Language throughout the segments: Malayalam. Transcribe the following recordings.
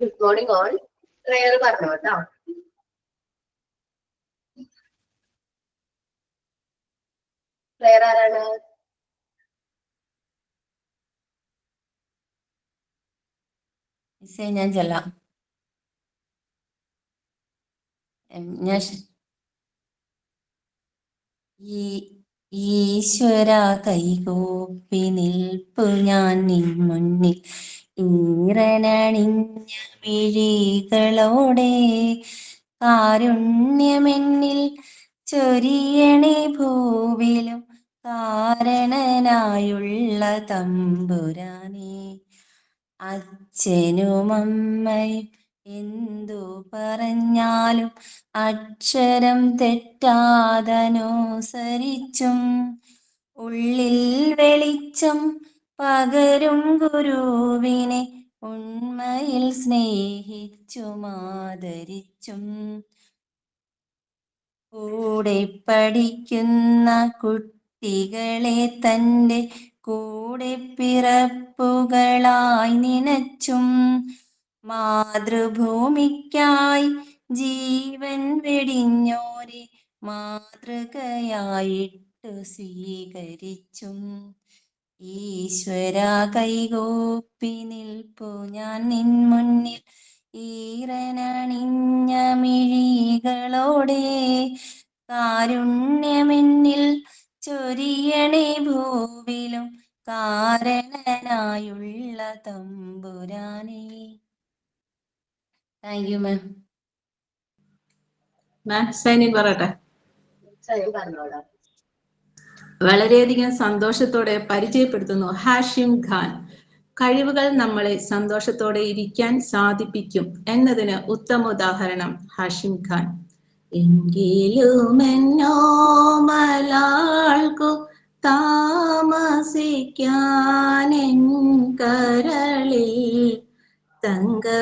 Good morning all. പ്രയർ പറഞ്ഞു കേട്ടോ. പ്രയർ ആരാണ്? ഞാൻ ചെല്ലാം. ഞാൻ ഈശ്വര കൈകൂപ്പി നിൽപ്പു ഞാൻ നിൻ മുന്നിൽ ഈറനണിഞ്ഞ മിഴികളോടെ കാരുണ്യമെന്നിൽ ചൊരിയണേ ഭൂവിലും കാരണനായുള്ള തമ്പുരാനേ. അച്ഛനും അമ്മയും എന്തു പറഞ്ഞാലും അക്ഷരം തെറ്റാതനുസരിച്ചും ഉള്ളിൽ വെളിച്ചം പകരും ഗുരുവിനെ ഉണ്മയിൽ സ്നേഹിച്ചും ആദരിച്ചും കൂടെ പഠിക്കുന്ന കുട്ടികളെ തൻ്റെ കൂടെ പിറപ്പുകളായി നനച്ചും മാതൃഭൂമിക്കായി ജീവൻ വെടിഞ്ഞോരെ മാതൃകയായിട്ടു സ്വീകരിച്ചും ഈശ്വര കൈകൂപ്പി നിൽപ്പു ഞാൻ നിൻ മുന്നിൽ ഈറനണിഞ്ഞ മിഴികളോടെ കാരുണ്യമെന്നിൽ ചൊരിയണേ ഭൂവിലും കാരണനായുള്ള തമ്പുരാനേ. താങ്ക് യു മാം. സൈനി പറയട്ടെ. പറഞ്ഞോളാം. വളരെയധികം സന്തോഷത്തോടെ പരിചയപ്പെടുത്തുന്നു ഹാഷിം ഖാൻ. കഴിവുകൾ നമ്മളെ സന്തോഷത്തോടെ ഇരിക്കാൻ സാധിപ്പിക്കും എന്നതിന് ഉത്തമ ഉദാഹരണം ഹാഷിം ഖാൻ. എങ്കിലുമെന്നോ മലാൾക്കു താമസിക്കാനെൻ കരളിൽ തങ്കക്കിനാക്കൾ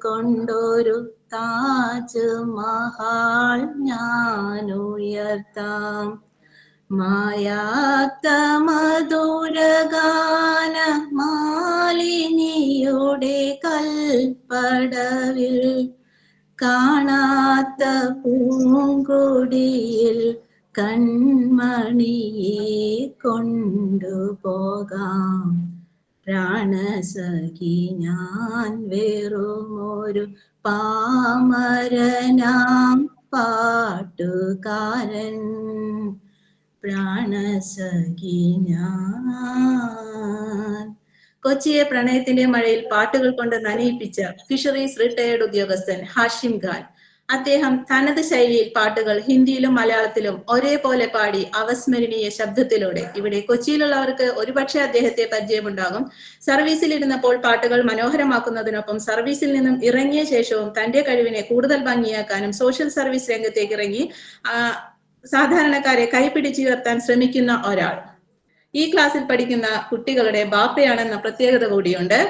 കൊണ്ടൊരു താജ് മഹാൾ ഞാനുയർത്താം. മായാത്ത മധുരഗാന മാലിനിയുടെ കൽപ്പടവിൽ കാണാത്ത പൂങ്കുടിയിൽ കൺമണിയെ കൊണ്ടുപോകാം. പ്രാണസഖി ഞാൻ വെറുമൊരു പാമരനാം പാട്ടുകാരൻ. പ്രാണസഖി ഞാൻ. കൊച്ചിയെ പ്രണയത്തിന്റെ മഴയിൽ പാട്ടുകൾ കൊണ്ട് നനയിപ്പിച്ച ഫിഷറീസ് റിട്ടയർഡ് ഉദ്യോഗസ്ഥൻ ഹാഷിം ഖാൻ. അദ്ദേഹം തനത് ശൈലിയിൽ പാട്ടുകൾ ഹിന്ദിയിലും മലയാളത്തിലും ഒരേപോലെ പാടി അവസ്മരണീയ ശബ്ദത്തിലൂടെ. ഇവിടെ കൊച്ചിയിലുള്ളവർക്ക് ഒരുപക്ഷെ അദ്ദേഹത്തെ പരിചയമുണ്ടാകും. സർവീസിലിരുന്നപ്പോൾ പാട്ടുകൾ മനോഹരമാക്കുന്നതിനൊപ്പം സർവീസിൽ നിന്നും ഇറങ്ങിയ ശേഷവും തന്റെ കഴിവിനെ കൂടുതൽ ഭംഗിയാക്കാനും സോഷ്യൽ സർവീസ് രംഗത്തേക്ക് ഇറങ്ങി സാധാരണക്കാരെ കൈപിടിച്ചുയർത്താൻ ശ്രമിക്കുന്ന ഒരാൾ. ഈ ക്ലാസ്സിൽ പഠിക്കുന്ന കുട്ടികളുടെ ബാപ്പയാണെന്ന പ്രത്യേകത കൂടിയുണ്ട്.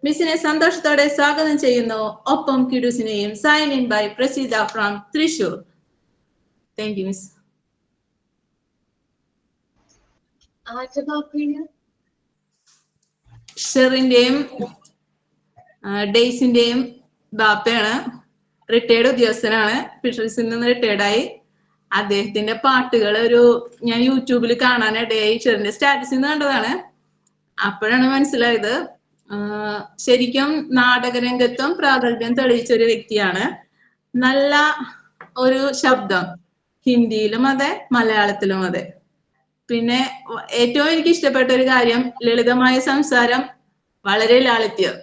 മിസ്സിനെ സന്തോഷത്തോടെ സ്വാഗതം ചെയ്യുന്നു. ഒപ്പം കിഡൂസിനെയും. Sign in by Praseeda from Thrissur. Thank you miss. ഷെറിന്റെയും ഡെയ്സിന്റെയും ബാപ്പയാണ്. റിട്ടയർഡ് ഉദ്യോഗസ്ഥനാണ്. ഫിഷറീസിൽ നിന്ന് റിട്ടയർഡായി. അദ്ദേഹത്തിന്റെ പാട്ടുകൾ ഞാൻ യൂട്യൂബിൽ കാണാനിടയായി. ഷെറിന്റെ സ്റ്റാറ്റസിൽ നിന്ന് കണ്ടതാണ്. അപ്പോഴാണ് മനസ്സിലായത് ശരിക്കും നാടകരംഗത്തും പ്രാഗൽഭ്യം തെളിയിച്ച ഒരു വ്യക്തിയാണ്. നല്ല ഒരു ശബ്ദം, ഹിന്ദിയിലും അതെ മലയാളത്തിലും അതെ. പിന്നെ ഏറ്റവും എനിക്ക് ഇഷ്ടപ്പെട്ട ഒരു കാര്യം ലളിതമായ സംസാരം, വളരെ ലാളിത്യം.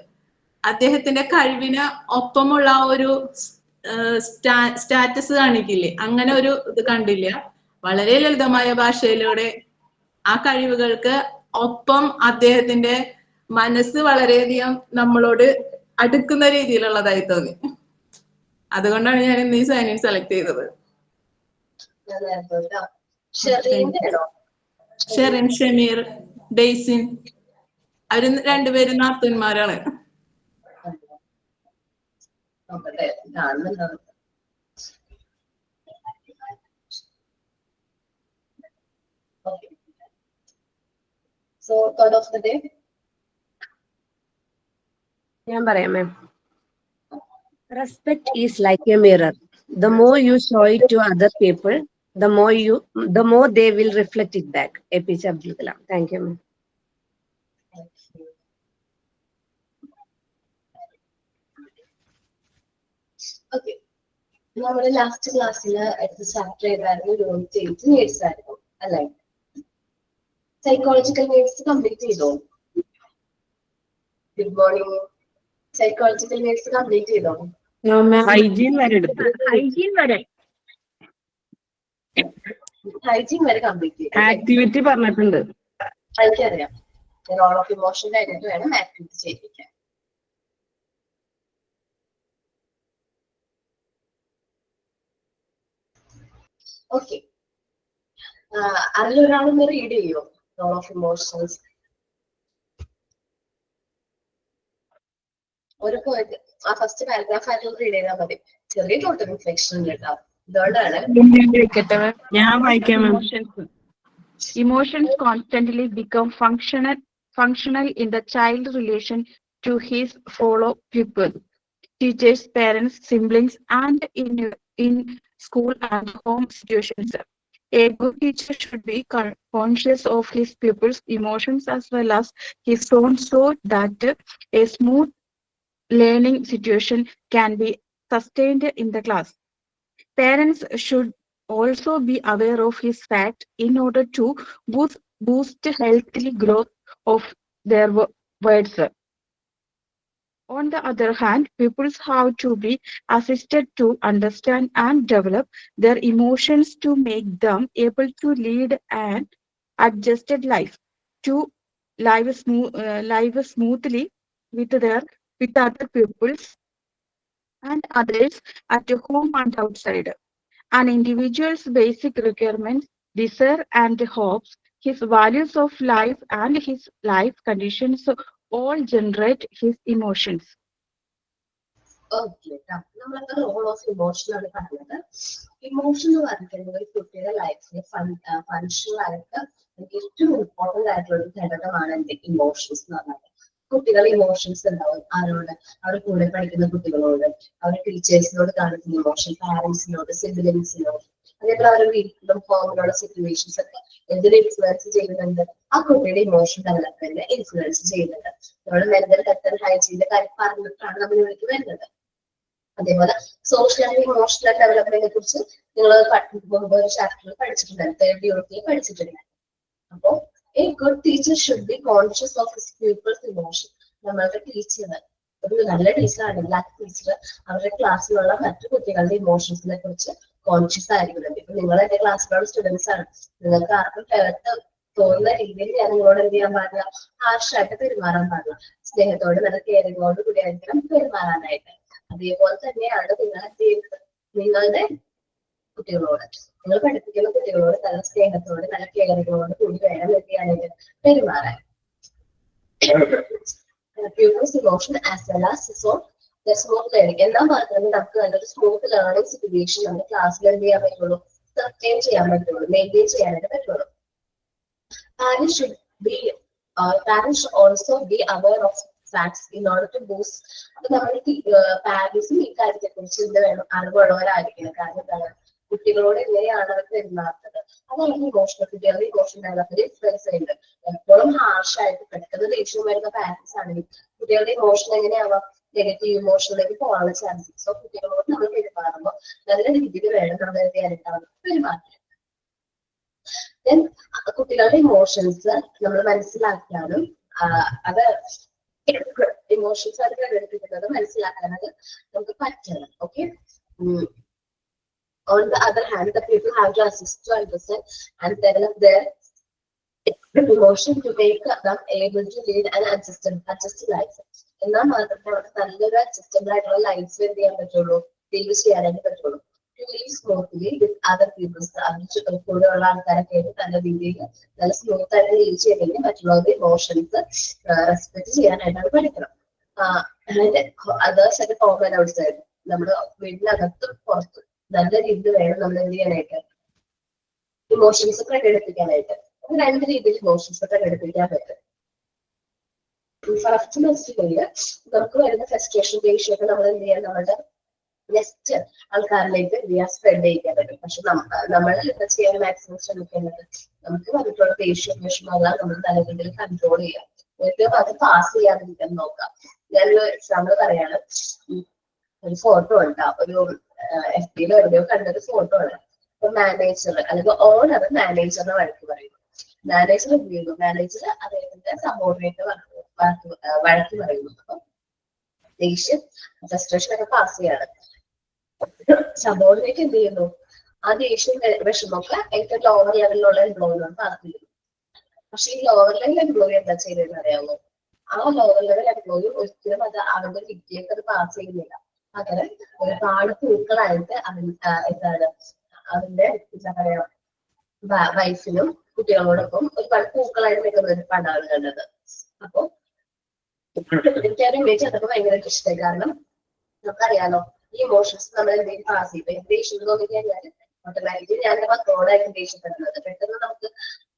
അദ്ദേഹത്തിന്റെ കഴിവിന് ഒപ്പമുള്ള ഒരു സ്റ്റാറ്റസ് കാണിക്കില്ലേ, അങ്ങനെ ഒരു ഇത് കണ്ടില്ല. വളരെ ലളിതമായ ഭാഷയിലൂടെ ആ കഴിവുകൾക്ക് ഒപ്പം അദ്ദേഹത്തിന്റെ മനസ്സ് വളരെയധികം നമ്മളോട് അടുക്കുന്ന രീതിയിലുള്ളതായി തോന്നി. അതുകൊണ്ടാണ് ഞാൻ ഇന്ന് ഈ സൈനിൻ സെലക്ട് ചെയ്തത്. ഷെറിൻ, ഷമീർ, ഡെയ്സിൻ, അവര് രണ്ടുപേരും നാത്തൂന്മാരാണ്. So, thought of the day. ഞാൻ പറയാം മാം. Respect is like a mirror. The more you show it to other people, the more they will reflect it back. APJ Abdul Kalam. Thank you, ma'am. Okay, നമ്മുടെ ലാസ്റ്റ് ക്ലാസ്സിൽ എടുത്ത ചാപ്റ്റർ ഏതായിരുന്നു? യൂണിറ്റ് 8 നീഡ്സ് ആയിരുന്നു അല്ലെ? സൈക്കോളജിക്കൽ നീഡ്സ് കംപ്ലീറ്റ് ചെയ്തോ? Good morning. Psychological needs complete ചെയ്തോ? ഹൈജീൻ വരെ എടുത്തു. ഹൈജീൻ വരെ കംപ്ലീറ്റ് ചെയ്തു. ആക്ടിവിറ്റി പറഞ്ഞിട്ടുണ്ട്. എനിക്കറിയാം. റോൾ ഓഫ് ഇമോഷൻ കഴിഞ്ഞിട്ട് വേണം ആക്ടിവിറ്റി ചെയ്യിപ്പിക്കാൻ. ഓക്കെ, അതിലൊരാളൊന്ന് റീഡ് ചെയ്യോ റോൾ ഓഫ് ഇമോഷൻസ്? ഒരു പോയിന്റ് ആ ഫസ്റ്റ് പാരഗ്രാഫ് ആയിട്ട് റീഡ് ചെയ്താൽ മതി. ചെറിയ ടോട്ടൽ റിഫ്ലക്ഷൻ കേട്ടോ. ഇതുകൊണ്ടാണ് ഞാൻ വായിക്കാം. Emotions constantly become functional in the child relation to his fellow pupils, teachers, parents, siblings, and in school and home situations. A good teacher should be conscious of his pupils' emotions as well as his own, so that a smooth learning situation can be sustained in the class. Parents should also be aware of his fact in order to boost healthy growth of their words. On the other hand, pupils have to be assisted to understand and develop their emotions to make them able to lead an adjusted life, to live smoothly with other pupils and others at home and outside. An individual's basic requirements, desire and hopes, his values of life and his life conditions all generate his emotions. Okay, നമ്മളൊക്കെ റോൾ ഓഫ് ഇമോഷൻ ആണ് പറഞ്ഞത്. ഇമോഷൻ എന്ന് പറഞ്ഞിട്ടുണ്ടെങ്കിൽ ഒരു കുട്ടിയുടെ ലൈഫിൽ ഫങ്ഷണൽ ആയിട്ട് ഏറ്റവും ഇമ്പോർട്ടന്റ് ആയിട്ടുള്ള ഒരു ഘടകമാണ് എന്ത് ഇമോഷൻസ് എന്ന് പറഞ്ഞത്. കുട്ടികൾ ഇമോഷൻസ് ഉണ്ടാവും. ആരോട്? അവരുടെ കൂടെ പഠിക്കുന്ന കുട്ടികളോട്, അവരുടെ ടീച്ചേഴ്സിനോട് കാണിക്കുന്ന ഇമോഷൻ, പാരന്റ്സിനോട്, സിബ്ലിങ്സിനോട്, അതേപോലെ അവരുടെ വീട്ടിലും ഹോമിലുള്ള സിറ്റുവേഷൻസ് ഒക്കെ എന്തിനെ ഇൻഫ്ലുവൻസ് ചെയ്യുന്നുണ്ട്? ആ കുട്ടിയുടെ ഇമോഷൻ ഡെവലപ്മെന്റിനെ ഇൻഫ്ലുവൻസ് ചെയ്യുന്നുണ്ട്. നമ്മുടെ മെന്റൽ ഹെൽത്ത് ആൻഡ് ഹൈജീന്റെ കാര്യം പറഞ്ഞിട്ടാണ് നമ്മൾ ഇവിടേക്ക് വരുന്നത്. അതേപോലെ സോഷ്യൽ ആൻഡ് ഇമോഷണൽ ഡെവലപ്മെന്റിനെ കുറിച്ച് നിങ്ങൾ മുമ്പ് ഒരു ചാപ്റ്ററിൽ പഠിച്ചിട്ടുണ്ടായിരുന്നു, 3rd യൂണിറ്റിൽ പഠിച്ചിട്ടുണ്ടായിരുന്നു. അപ്പോ a good teacher should be conscious of his pupils' emotion. നമ്മളുടെ ടീച്ചർ ഒരു നല്ല ടീച്ചർ ആണെങ്കിൽ ആ ടീച്ചർ അവരുടെ ക്ലാസ്സിലുള്ള മറ്റു കുട്ടികളുടെ ഇമോഷൻസിനെ കുറിച്ച് കോൺഷ്യസ് ആയിരിക്കുന്നുണ്ട്. ഇപ്പൊ നിങ്ങൾ എന്റെ ക്ലാസ്സിലുള്ള സ്റ്റുഡൻസ് ആണ്. നിങ്ങൾക്ക് ആർക്കും തോന്നുന്ന രീതിയിൽ ഞാൻ നിങ്ങളോട് എന്ത് ചെയ്യാൻ പാടില്ല? ഹാർഷായിട്ട് പെരുമാറാൻ പാടില്ല. സ്നേഹത്തോട് നല്ല കെയറിങ്ങോട് കൂടി ആയിരിക്കണം പെരുമാറാനായിട്ട്. അതേപോലെ തന്നെയാണ് നിങ്ങൾ എന്ത് ചെയ്യുന്നത്? നിങ്ങളുടെ കുട്ടികളോട്, നിങ്ങൾ പഠിപ്പിക്കുന്ന കുട്ടികളോട് നല്ല സ്നേഹത്തോട് നല്ല കെയറിങ്ങോട് കൂടി വേണം എന്ത് ചെയ്യാനായിട്ട് പെരുമാറാൻ. Pupils' emotion as well as the smooth learning. എല്ലാം മാത്രമേ നമുക്ക് നല്ലൊരു സ്മൂത്ത് ലേണിംഗ് സിറ്റുവേഷൻ നമ്മുടെ ക്ലാസ്സിൽ എന്ത് ചെയ്യാൻ പറ്റുള്ളൂ? സസ്റ്റെയിൻ ചെയ്യാൻ പറ്റുള്ളൂ, മെയിൻറ്റെയിൻ ചെയ്യാനായിട്ട് പറ്റുള്ളൂ. Parents should also be aware of facts in order to boost. അപ്പൊ നമ്മൾ പാരന്റ്സും ഈ കാര്യത്തെ കുറിച്ച് എന്ത് വേണം? അറിവുള്ളവരായിരിക്കണം. കാരണം എന്താണ്? കുട്ടികളോട് എങ്ങനെയാണ് അവർ പെരുമാറുന്നത്, അതാണ് ഇമോഷണൽ കുട്ടികളുടെ ഇമോഷൻ ഡെവലപ്മെന്റ് ഇൻഫ്ലുവൻസ് ചെയ്യുന്നത്. എപ്പോഴും ഹാർഷായിട്ട് പെട്ടെന്ന് ദേഷ്യം വരുന്ന പാരന്റ്സ് ആണെങ്കിൽ കുട്ടികളുടെ ഇമോഷൻ എങ്ങനെയാവാം? നെഗറ്റീവ് ഇമോഷനിലേക്ക് പോകാനുള്ള ചാൻസസ്. സോ കുട്ടികളോട് നമ്മൾ പെരുമാറുമ്പോൾ നല്ല രീതിയിൽ വേണം നമ്മൾ എന്ത് ചെയ്യാനായിട്ടാണ് പെരുമാറുന്നത്. ദെൻ കുട്ടികളുടെ ഇമോഷൻസ് നമ്മൾ മനസ്സിലാക്കാനും അത് ഇമോഷൻസ് അത് പ്രകടിപ്പിക്കുന്നത് മനസ്സിലാക്കാനത് നമുക്ക് പറ്റണം. Okay, on the other hand, the people have to assist to understand and develop their emotion to make them able to lead an adjusted life. എന്നാൽ മാത്രമേ അവർക്ക് നല്ലൊരു അഡ്ജസ്റ്റബിൾ ആയിട്ടുള്ള ലൈഫ് എന്ത് ചെയ്യാൻ പറ്റുള്ളൂ? ലീവ് ചെയ്യാനായിട്ട് പറ്റുള്ളൂ. To live smoothly with other people. അവരുടെ കൂടെയുള്ള ആൾക്കാരൊക്കെ ആയിട്ട് നല്ല രീതിയിൽ നല്ല സ്മൂത്ത് ആയിട്ട് ലീവ് ചെയ്യണമെങ്കിൽ മറ്റുള്ളവരുടെ ഇമോഷൻസ് റെസ്പെക്ട് ചെയ്യാനായിട്ടാണ് പഠിക്കണം. അതേഴ്സ് ഒക്കെ കോമൺ ഔട്ട്സൈഡ്, നമ്മുടെ വീടിനകത്തും പുറത്തും നല്ല രീതിയിൽ വേണം നമ്മൾ എന്ത് ചെയ്യാനായിട്ട് ഇമോഷൻസ് പ്രകടിപ്പിക്കാനായിട്ട്. രണ്ട് രീതിയിൽ ഇമോഷൻസ് പ്രകടിപ്പിക്കാൻ പറ്റും. ഫസ്റ്റ് സെമസ്റ്ററിൽ നമുക്ക് വരുന്ന ഫ്രസ്ട്രേഷൻ ദേഷ്യമൊക്കെ നമ്മൾ എന്ത് ചെയ്യാൻ നമ്മുടെ നെക്സ്റ്റ് ആൾക്കാരിലേക്ക് എന്ത് ചെയ്യാൻ സ്പ്രെഡ് ചെയ്യിക്കാൻ പറ്റും. പക്ഷെ നമ്മൾ എന്താ ചെയ്യാൻ മാക്സിമം ശ്രമിക്കേണ്ടത് നമുക്ക് വന്നിട്ടുള്ള ദേഷ്യം വിഷമമെല്ലാം നമ്മൾ നല്ല രീതിയിൽ കൺട്രോൾ ചെയ്യാം. ഏറ്റവും അത് പാസ് ചെയ്യാതിരിക്കാൻ നോക്കാം. ഞാനൊരു എക്സാമ്പിൾ പറയാണ്. ഒരു ഫോട്ടോ ഉണ്ടാ ഒരു FB എവിടെയോ കണ്ടൊരു ഫോട്ടോ ആണ്. അപ്പൊ മാനേജർ അല്ലെങ്കിൽ ഓണർ മാനേജറിനെ വഴക്ക് പറയുന്നു. മാനേജർ എന്ത് ചെയ്യുന്നു? മാനേജർ അദ്ദേഹത്തിന്റെ സബോർഡിനേറ്റ് വഴക്ക് പറയുന്നു. അപ്പൊ ദേഷ്യം ഫ്രസ്ട്രേഷൻ ഒക്കെ പാസ് ചെയ്യാണ്. സബോർഡിനേറ്റ് എന്ത് ചെയ്യുന്നു? ആ ദേഷ്യം വിഷമമൊക്കെ ഏറ്റവും ലോവർ ലെവലിലുള്ള എംപ്ലോയിനോട് പാസ് ചെയ്യുന്നു. പക്ഷെ ഈ ലോവർ ലെവൽ എംപ്ലോയി എന്താ ചെയ്തതെന്ന് അറിയാമോ? ആ ലോവർ ലെവൽ എംപ്ലോയി ഒരിക്കലും അത് അവരുടെ വിദ്യയൊക്കെ അത് പാസ് ചെയ്യുന്നില്ല. പകരം ഒരുപാട് പൂക്കളായിട്ട് എന്താണ് അതിന്റെ എന്താ പറയാ വൈഫിനും കുട്ടികളോടൊപ്പം ഒരുപാട് പൂക്കളായിട്ട് നിൽക്കുന്ന ഒരു പടമാണ് കണ്ടത്. അപ്പൊ എനിക്ക് ആ ഇമേജ് അതൊക്കെ ഭയങ്കര ഇഷ്ടമായി. കാരണം നമുക്കറിയാലോ ഈ ഇമോഷൻസ് നമ്മൾ എന്തെങ്കിലും പാസ് ചെയ്യും. ദേഷ്യം തോന്നി കഴിഞ്ഞാൽ ഓട്ടോമാറ്റിക്കലി ഞാൻ മക്കളോടായിരിക്കും ദേഷ്യപ്പെടുന്നത്. പെട്ടെന്ന് നമുക്ക്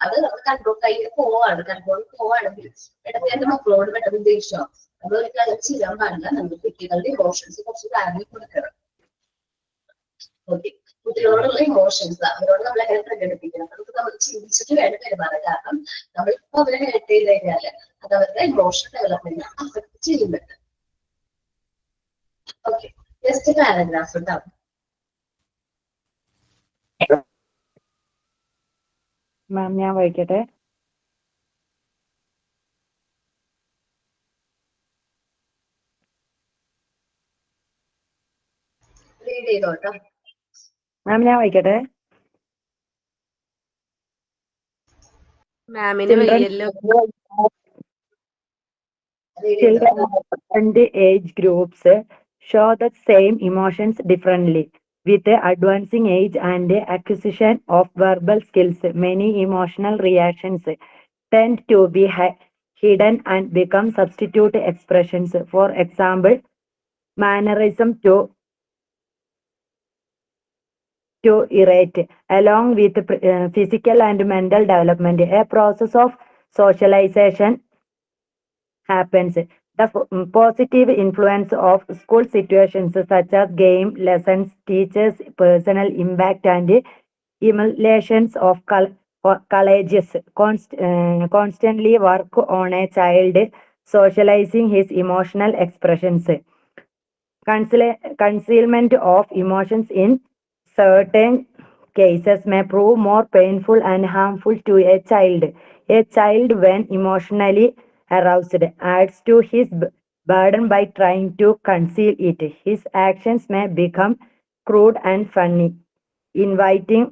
അത് നമ്മൾ കൺട്രോൾ കയ്യിൽ പോവാണെങ്കിൽ പെട്ടെന്ന് എന്റെ മക്കളോട് പെട്ടെന്ന് ദേഷ്യമാവും. നമ്മൾ ഒരിക്കലും അങ്ങനെ ചെയ്യാൻ പാടില്ല. നമ്മൾ കുട്ടികളുടെ ഇമോഷൻസ് കുറച്ച് വാല്യൂ കൊടുക്കണം. ഓക്കെ, കുട്ടികളോടുള്ള ഇമോഷൻസ് അവരോട് നമ്മൾ എങ്ങനെ പ്രകടിപ്പിക്കണം നമുക്ക് നമ്മൾ ചിന്തിച്ചിട്ട് വേണം പെരുമാറാൻ. കാരണം നമ്മളിപ്പോ അവരെ ഹെൽപ്പ് ചെയ്ത് കഴിഞ്ഞാല് അത് അവരുടെ ഇമോഷണൽ ഡെവലപ്മെന്റിനെ അഫക്ട് ചെയ്യുന്നുണ്ട്. ഓക്കെ, നെക്സ്റ്റ് പാരഗ്രാഫ് ഉണ്ടാവും. മാം ഞാൻ വായിക്കട്ടെ. റീഡ് ചെയ്തോട്ടോ. മാം ഞാൻ വായിക്കട്ടെ. മാമിന് വയ്യല്ലോ. Children of different age groups show the same emotions differently. With advancing age and acquisition of verbal skills, many emotional reactions tend to be hidden and become substitute expressions. For example, mannerism to irrate, along with physical and mental development. A process of socialization happens. The positive influence of school situations such as game, lessons, teachers, personal impact, and emulations of colleges constantly work on a child socializing his emotional expressions. Concealment of emotions in certain cases may prove more painful and harmful to a child. A child, when emotionally aroused, adds to his burden by trying to conceal it. His actions may become crude and funny, inviting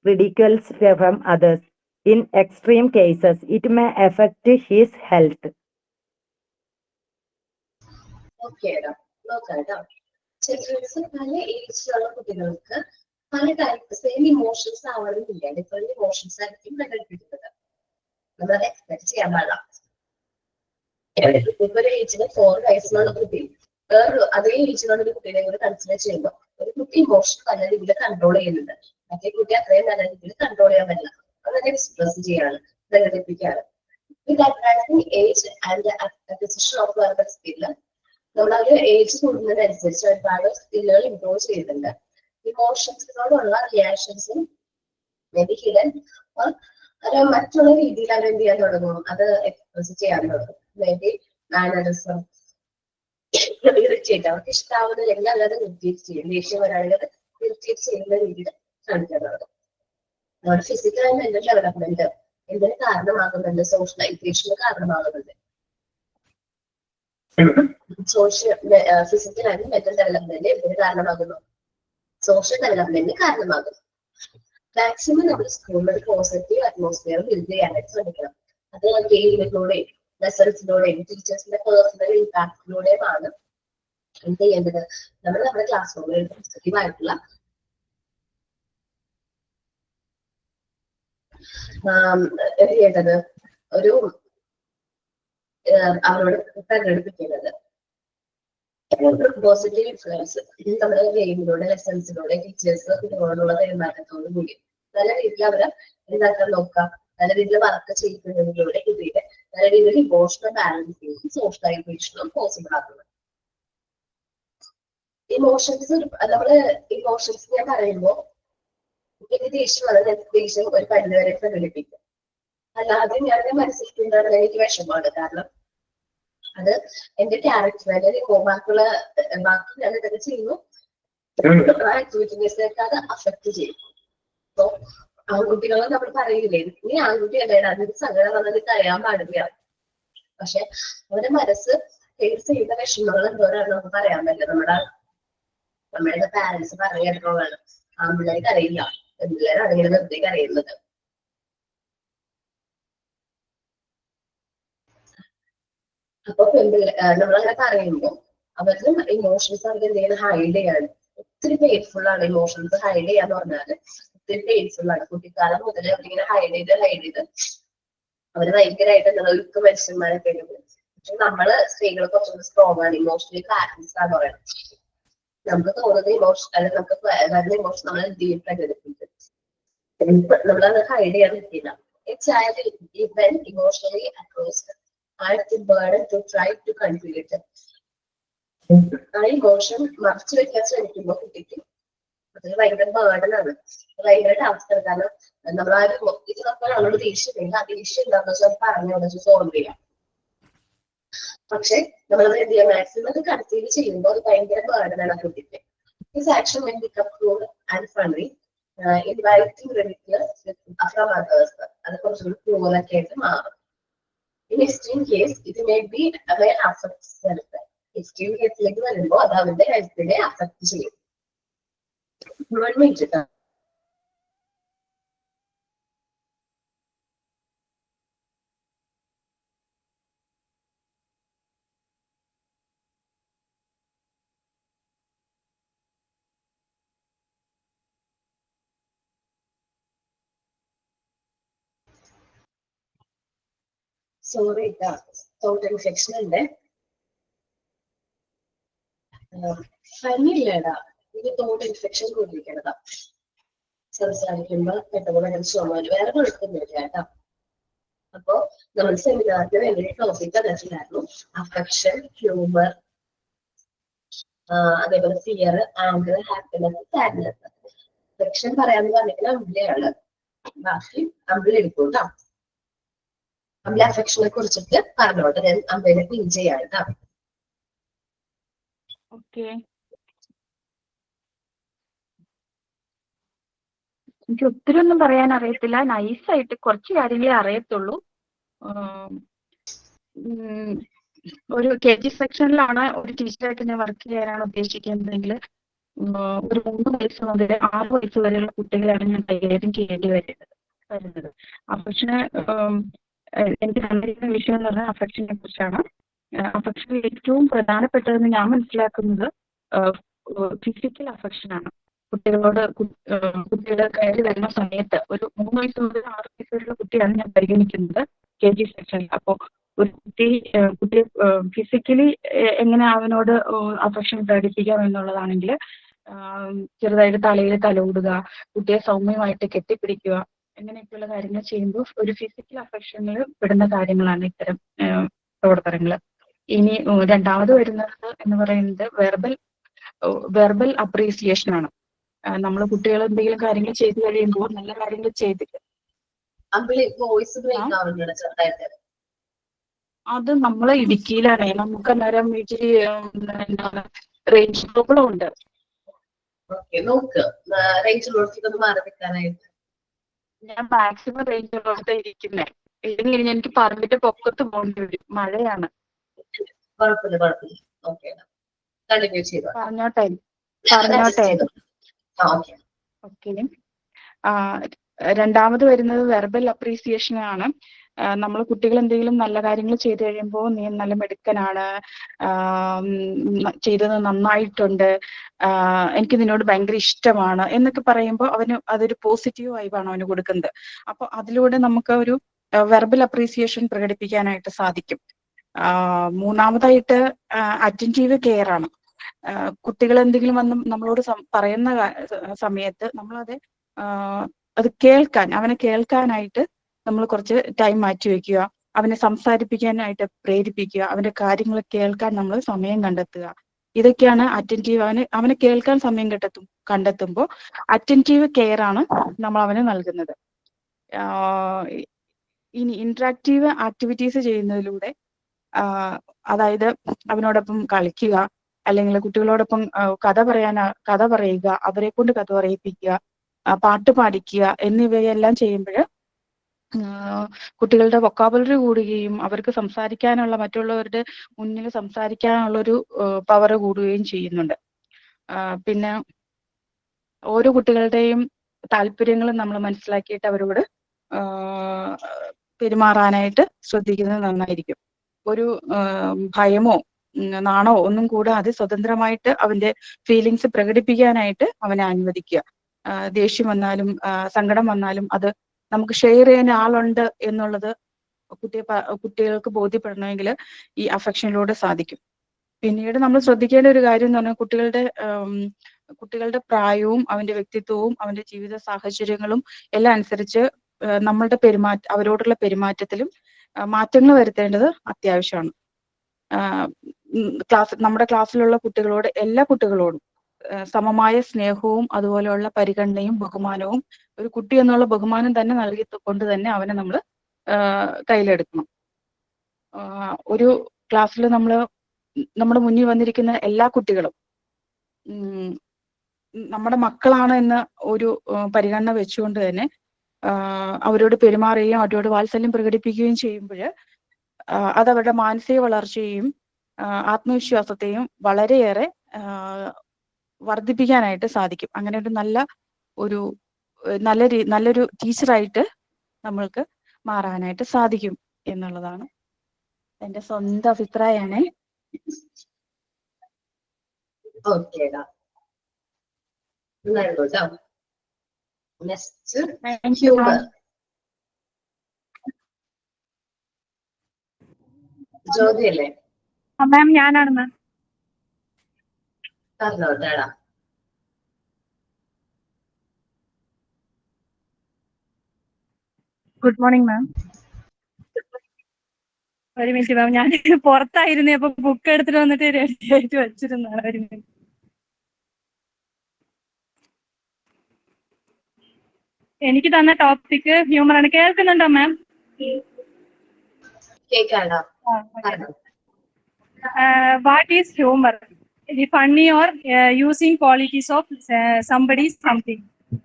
ridicule from others. In extreme cases, it may affect his health. Okay നോക്കാം കേട്ടോ. ചിൽഡ്രൻസ് പല ഏജിലുള്ള കുട്ടികൾക്ക് പല ടൈപ്പ് സെയിം ഇമോഷൻസ് ആവണമെന്നില്ല. ഡിഫറെന്റ് ഇമോഷൻസ് ആയിരിക്കും പ്രകടിപ്പിക്കുന്നത്. നമ്മളത് എക്സ്പെക്ട് ചെയ്യാൻ പാടില്ല. ഇപ്പൊ ഒരു ഏജിന് 4 വയസ്സിലുള്ള കുട്ടി വേറൊരു അതേ ഏജിലുള്ള ഒരു കുട്ടീനെ കൂടി കൺസിഡർ ചെയ്യുമ്പോൾ ഒരു കുട്ടി ഇമോഷൻ നല്ല രീതിയിൽ കൺട്രോൾ ചെയ്യുന്നുണ്ട്. മറ്റേ കുട്ടി അത്രയും നല്ല രീതിയിൽ കൺട്രോൾ ചെയ്യാൻ പറ്റില്ല. അതൊക്കെ എക്സ്പ്രസ് ചെയ്യാണ്, പ്രകടിപ്പിക്കുകയാണ്. With advancing age and acquisition of verbal skill നമ്മൾ ഒരു ഏജ് കൂടുന്നതിനനുസരിച്ച് ഒരുപാട് സ്കില്ലുകൾ ഇംപ്രൂവ് ചെയ്യുന്നുണ്ട്. ഇമോഷൻസിനോടുള്ള റിയാക്ഷൻസും മേബി ഹിഡൻ മറ്റുള്ള രീതിയിൽ അവർ എന്ത് ചെയ്യാൻ തുടങ്ങും, അത് എക്സ്പ്രസ് ചെയ്യാൻ തുടങ്ങും. മേബി മാനറിസം ഇറിറ്റേറ്റ് അവർക്ക് ഇഷ്ടാവുന്നില്ലെങ്കിൽ അവരത് ഇറിറ്റേറ്റ് ചെയ്യും. ദേഷ്യം വരാണെങ്കിൽ അത് ഇറിറ്റേറ്റ് ചെയ്യുന്ന രീതിയിൽ കാണിക്കാൻ തുടങ്ങും. നമ്മുടെ ഫിസിക്കൽ ആൻഡ് മെന്റൽ ഡെവലപ്മെന്റ് എന്തിന് കാരണമാകുന്നുണ്ട്? സോഷ്യലൈസേഷന് കാരണമാകുന്നുണ്ട്. ഫിസിക്കൽ ആൻഡ് മെന്റൽ ഡെവലപ്മെന്റ് എന്തിന് കാരണമാകുന്നു? സോഷ്യൽ ഡെവലപ്മെന്റിന് കാരണമാകുന്നു. മാക്സിമം നമ്മൾ സ്കൂളിൽ ഒരു പോസിറ്റീവ് അറ്റ്മോസ്ഫിയർ ബിൽഡ് ചെയ്യാനായിട്ട് ശ്രമിക്കണം. അത് ഗെയിമിലൂടെയും ലെസൺസിലൂടെയും ടീച്ചേഴ്സിന്റെ പേഴ്സണൽ ഇമ്പാക്ടിലൂടെയുമാണ് എന്ത് ചെയ്യേണ്ടത്? നമ്മൾ നമ്മുടെ ക്ലാസ് റൂമിൽ പോസിറ്റീവ് ആയിട്ടുള്ള എന്ത് ചെയ്യേണ്ടത്? ഒരു അവരോട് പ്രകടിപ്പിക്കുന്നത്. പോസിറ്റീവ് ഇൻഫ്ലുവൻസ് നമ്മുടെ ഗെയിമിലൂടെ ലെസൺസിലൂടെ ടീച്ചേഴ്സ് കുട്ടികളോടുള്ള പെരുമാറ്റത്തോടു കൂടി നല്ല രീതിയിൽ അവരെ എന്താക്കാൻ നോക്കാം. നല്ല രീതിയിൽ വർക്ക് ചെയ്യിക്കുന്നതിലൂടെ കുട്ടിയുടെ നല്ല രീതിയിൽ ഇമോഷണൽ ബാലൻസിങ്ങും സോഷ്യലൈസേഷനും പോസിബിൾ ആക്കുന്നത്. ഇമോഷൻസ് നമ്മള് ഇമോഷൻസ് ഞാൻ പറയുമ്പോൾ എനിക്ക് ദേഷ്യം വന്നത് ദേഷ്യം ഒരു പരിധിവരെ പ്രകടിപ്പിക്കും. അല്ലാതെ ഞാൻ മനസ്സിലാക്കുന്നത് എനിക്ക് വിഷമമാണ്. കാരണം അത് എന്റെ ക്യാരക്ടർ അല്ലെങ്കിൽ ബാക്കിയുള്ള ബാക്കി ഞാൻ ഇതൊക്കെ ചെയ്യുന്നു ആക്ടിവിറ്റീസിലേക്ക് അത് അഫക്ട് ചെയ്യും. അപ്പൊ ആൺകുട്ടികളെ നമ്മൾ പറയില്ലേ നീ ആൺകുട്ടി അല്ലേടാ അതിന് സങ്കടം വന്നത് അറിയാൻ പാടില്ല. പക്ഷെ അവരുടെ മനസ്സ് ഫേസ് ചെയ്യുന്ന വിഷമങ്ങൾ എന്തോരാണ് നമുക്ക് പറയാൻ പറ്റില്ല. നമ്മുടെ പാരന്റ്സ് പറഞ്ഞിടത്തോളാണ് ആൺപിള്ളേർക്ക് അറിയില്ല, പെൺപിള്ളേരാണ് ഇങ്ങനെ വെറുതെ അറിയുന്നത്. അപ്പൊ നമ്മളങ്ങനെ പറയുമ്പോൾ അവരുടെ ഇമോഷൻസ് അവർക്ക് എന്തെങ്കിലും ഹൈഡ് ചെയ്യാണ്. ഒത്തിരി പെയിൻഫുൾ ആണ് ഇമോഷൻസ് ഹൈഡ് ചെയ്യാന്ന് പറഞ്ഞാല്. ഒത്തിരി പെയിൻഫുൾ ആണ്. കുട്ടിക്കാലം മുതൽ അവരിങ്ങനെ ഹൈഡ് ചെയ്ത് അവര് ഭയങ്കരമായിട്ട് ഒഴുക്ക് മനുഷ്യന്മാരൊക്കെ ഉണ്ട്. പക്ഷെ നമ്മള് സ്ത്രീകൾ കുറച്ചുകൂടി സ്ട്രോങ് ആണ്, ഇമോഷണലി പാരന്റ്സ് ആണ് പറയുന്നത്. നമുക്ക് തോന്നുന്ന ഇമോഷൻ അല്ലെങ്കിൽ നമുക്ക് വരുന്ന ഇമോഷൻ നമ്മൾ ഡീപ്പ് പ്രകടിപ്പിക്കും. നമ്മളത് ഹൈഡ് ചെയ്യാൻ പറ്റില്ല. A child is when emotionally aroused and the burden to try to control it. ആ ഇമോഷൻ മറച്ചു വെക്കാൻ ശ്രമിക്കുമ്പോൾ കുട്ടിക്ക് അത് ഭയങ്കര ബേർഡനാണ്, ഭയങ്കര ടാസ്ക്. കാരണം നമ്മൾ ഇത് നമ്മളോട് ദേഷ്യമില്ല, ആ ദേഷ്യം എന്താണെന്ന് വെച്ചാൽ പറഞ്ഞോട് സോൾവ് ചെയ്യാം. പക്ഷെ നമ്മളത് എന്ത് ചെയ്യാം, മാക്സിമം അത് കൺസീവ് ചെയ്യുമ്പോൾ അത് ഭയങ്കര ബേർഡനാണ് ആ കുട്ടിക്ക്. His action may become cruel and funny, inviting ridiculous from others. അത് കുറച്ചുകൂടി cruel ഒക്കെ ആയിട്ട് മാറും. In extreme case, it may affect self. Extreme കേസിലേക്ക് വരുമ്പോൾ അത് അവന്റെ ഹെൽത്തിനെ അഫക്ട് ചെയ്യും. സോറി തോട്ട് ഇൻഫെക്ഷൻ ഉണ്ട്. പനിയില്ലേടാ, ഇത് തോട്ട് ഇൻഫെക്ഷൻ കൂടിയിരിക്കണതാ. സംസാരിക്കുമ്പോ പെട്ടെന്ന് ചുമല്, വേറെ കുഴപ്പമൊന്നുമില്ല കേട്ടോ. അപ്പൊ നമ്മൾ സെമിനാറിന് വേണ്ടി ടോപ്പിക് തന്നിട്ടുണ്ടായിരുന്നു അഫെക്ഷൻ, ഹ്യൂമർ, അതേപോലെ fear, anger, happiness, sadness. Affection പറയാന്ന് പറഞ്ഞിട്ട് അമ്പിളിയാണ്, ബാക്കി അമ്പിളി എടുക്കും കേട്ടോ. അമ്പിളി അഫെക്ഷനെ കുറിച്ചിട്ട് പറഞ്ഞോട്ടെ, ഞാൻ അമ്പിളിനെ പിൻ ചെയ്യാം കേട്ടോ. ഓക്കെ, എനിക്ക് ഒത്തിരി ഒന്നും പറയാൻ അറിയത്തില്ല. നൈസായിട്ട് കുറച്ച് കാര്യങ്ങളെ അറിയത്തുള്ളൂ. ഒരു KG സെക്ഷനിലാണ് ഒരു ടീച്ചറായിട്ട് ഞാൻ വർക്ക് ചെയ്യാനാണ് ഉദ്ദേശിക്കുന്നതെങ്കിൽ ഒരു 3 വയസ്സ് മുതൽ 6 വയസ്സ് വരെയുള്ള കുട്ടികളാണ് ഞാൻ കൈകാര്യം ചെയ്യേണ്ടി വരുന്നത്. അഫക്ഷന് എനിക്ക് തന്നിരിക്കുന്ന വിഷയം എന്ന് പറഞ്ഞാൽ അഫക്ഷനെ കുറിച്ചാണ്. അഫക്ഷനിൽ ഏറ്റവും പ്രധാനപ്പെട്ടതെന്ന് ഞാൻ മനസ്സിലാക്കുന്നത് ഫിസിക്കൽ അഫക്ഷനാണ്. കുട്ടികളെ കയറി വരുന്ന സമയത്ത് ഒരു 3 വയസ്സ് മുതൽ 6 വയസ്സ് വരെയുള്ള കുട്ടിയാണ് ഞാൻ പരിഗണിക്കുന്നത് KG സെക്ഷനിൽ. അപ്പോൾ ഒരു കുട്ടിയെ ഫിസിക്കലി എങ്ങനെ അവനോട് അഫക്ഷൻ പ്രകടിപ്പിക്കാം എന്നുള്ളതാണെങ്കിൽ ചെറുതായിട്ട് തലയിൽ തലോടുക, കുട്ടിയെ സൗമ്യമായിട്ട് കെട്ടിപ്പിടിക്കുക, അങ്ങനെയൊക്കെയുള്ള കാര്യങ്ങൾ ചെയ്യുമ്പോൾ ഒരു ഫിസിക്കൽ അഫക്ഷനിൽ പെടുന്ന കാര്യങ്ങളാണ് ഇത്തരം പ്രവർത്തനങ്ങൾ. ഇനി രണ്ടാമത് വരുന്നത് എന്ന് പറയുന്നത് വെർബൽ അപ്രീസിയേഷൻ ആണ്. നമ്മൾ കുട്ടികൾ എന്തെങ്കിലും കാര്യങ്ങൾ ചെയ്തു കഴിയുമ്പോൾ നല്ല കാര്യങ്ങൾ ചെയ്തിട്ട് അത് നമ്മളെ ഇടുക്കിയിലാണ്. നമുക്ക് അന്നേരം ഇച്ചിരി എന്താണ് റേഞ്ച് പ്രോബ്ലം ഉണ്ട്. ഞാൻ മാക്സിമം റേഞ്ച് ഉള്ളടത്ത് ഇരിക്കുന്നേ. ഇല്ലെങ്കിൽ എനിക്ക് പറഞ്ഞിട്ട് പൊക്കത്ത് പോകേണ്ടി വരും, മഴയാണ്. പറഞ്ഞോട്ടെ. ഓക്കെ. രണ്ടാമത് വരുന്നത് വെർബൽ അപ്രീസിയേഷൻ ആണ്. നമ്മൾ കുട്ടികൾ എന്തെങ്കിലും നല്ല കാര്യങ്ങൾ ചെയ്തു കഴിയുമ്പോൾ നീ നല്ല മിടുക്കനാണ്, ചെയ്തത് നന്നായിട്ടുണ്ട്, എനിക്ക് നിന്നോട് ഭയങ്കര ഇഷ്ടമാണ് എന്നൊക്കെ പറയുമ്പോൾ അവന് അതൊരു പോസിറ്റീവ് വൈബാണ് അവന് കൊടുക്കുന്നത്. അപ്പൊ അതിലൂടെ നമുക്ക് ഒരു വെർബൽ അപ്രീസിയേഷൻ പ്രകടിപ്പിക്കാനായിട്ട് സാധിക്കും. മൂന്നാമതായിട്ട് അറ്റൻറ്റീവ് കെയർ ആണ്. കുട്ടികൾ എന്തെങ്കിലും വന്ന് നമ്മളോട് പറയുന്ന സമയത്ത് നമ്മളത് അത് കേൾക്കാനായിട്ട് നമ്മൾ കുറച്ച് ടൈം മാറ്റി വെക്കുക. അവനെ സംസാരിപ്പിക്കാനായിട്ട് പ്രേരിപ്പിക്കുക, അവന്റെ കാര്യങ്ങൾ കേൾക്കാൻ നമ്മൾ സമയം കണ്ടെത്തുക. ഇതൊക്കെയാണ് അറ്റൻറ്റീവ്. അവനെ കേൾക്കാൻ സമയം കണ്ടെത്തുമ്പോൾ അറ്റൻറ്റീവ് കെയർ ആണ് നമ്മൾ അവന് നൽകുന്നത്. ഇനി ഇന്ററാക്റ്റീവ് ആക്ടിവിറ്റീസ് ചെയ്യുന്നതിലൂടെ അതായത് അവനോടൊപ്പം കളിക്കുക, അല്ലെങ്കിൽ കുട്ടികളോടൊപ്പം കഥ പറയുക, അവരെ കൊണ്ട് കഥ പറയിപ്പിക്കുക, പാട്ട് പാടിക്കുക എന്നിവയെല്ലാം ചെയ്യുമ്പോൾ കുട്ടികളുടെ വൊക്കാബുലറി കൂടുകയും അവർക്ക് സംസാരിക്കാനുള്ള, മറ്റുള്ളവരുടെ മുന്നിൽ സംസാരിക്കാനുള്ളൊരു പവർ കൂടുകയും ചെയ്യുന്നുണ്ട്. പിന്നെ ഓരോ കുട്ടികളുടെയും താല്പര്യങ്ങളും നമ്മൾ മനസ്സിലാക്കിയിട്ട് അവരോട് പെരുമാറാനായിട്ട് ശ്രദ്ധിക്കുന്നത് നന്നായിരിക്കും. ഒരു ഭയമോ നാണോ ഒന്നും കൂടാതെ സ്വതന്ത്രമായിട്ട് അവന്റെ ഫീലിങ്സ് പ്രകടിപ്പിക്കാനായിട്ട് അവനെ അനുവദിക്കുക. ദേഷ്യം വന്നാലും സങ്കടം വന്നാലും അത് നമുക്ക് ഷെയർ ചെയ്യാൻ ആളുണ്ട് എന്നുള്ളത് കുട്ടികൾക്ക് ബോധ്യപ്പെടണമെങ്കിൽ ഈ അഫക്ഷനിലൂടെ സാധിക്കും. പിന്നീട് നമ്മൾ ശ്രദ്ധിക്കേണ്ട ഒരു കാര്യം എന്ന് പറഞ്ഞാൽ കുട്ടികളുടെ പ്രായവും അവന്റെ വ്യക്തിത്വവും അവന്റെ ജീവിത സാഹചര്യങ്ങളും എല്ലാം അനുസരിച്ച് അവരോടുള്ള പെരുമാറ്റത്തിലും മാറ്റങ്ങൾ വരുത്തേണ്ടത് അത്യാവശ്യമാണ്. നമ്മുടെ ക്ലാസ്സിലുള്ള കുട്ടികളോട്, എല്ലാ കുട്ടികളോടും സമമായ സ്നേഹവും അതുപോലെയുള്ള പരിഗണനയും ബഹുമാനവും, ഒരു കുട്ടി എന്നുള്ള ബഹുമാനം തന്നെ നൽകിക്കൊണ്ട് തന്നെ അവനെ നമ്മൾ കയ്യിലെടുക്കണം. ഒരു ക്ലാസ്സിൽ നമ്മുടെ മുന്നിൽ വന്നിരിക്കുന്ന എല്ലാ കുട്ടികളും നമ്മുടെ മക്കളാണ് എന്ന ഒരു പരിഗണന വെച്ചുകൊണ്ട് തന്നെ അവരോട് പെരുമാറുകയും അവരോട് വാത്സല്യം പ്രകടിപ്പിക്കുകയും ചെയ്യുമ്പോൾ അതവരുടെ മാനസിക വളർച്ചയെയും ആത്മവിശ്വാസത്തെയും വളരെയേറെ വർദ്ധിപ്പിക്കാനായിട്ട് സാധിക്കും. അങ്ങനെ നല്ലൊരു ടീച്ചറായിട്ട് നമ്മൾക്ക് മാറാനായിട്ട് സാധിക്കും എന്നുള്ളതാണ് എന്റെ സ്വന്തം അഭിപ്രായമാണ്. ഓക്കേടാ, കേട്ടോ. നെക്സ്റ്റ് ജ്യോതി അല്ലേ? മാം ഞാനാണ് മാം. പറഞ്ഞോട്ടേടാ. ഗുഡ് മോർണിംഗ് മാം. ഒരു മിനിറ്റ് മാം, ഞാൻ പുറത്തായിരുന്നേ, അപ്പൊ ബുക്ക് എടുത്തിട്ട് വന്നിട്ട് റെഡി ആയിട്ട് വെച്ചിരുന്നതാണ്. ഒരു മിനിറ്റ്. എനിക്ക് തന്ന ടോപ്പിക് ഹ്യൂമർ ആണ്. കേൾക്കുന്നുണ്ടോ ma'am? What is humour? The funny or using qualities of somebody something.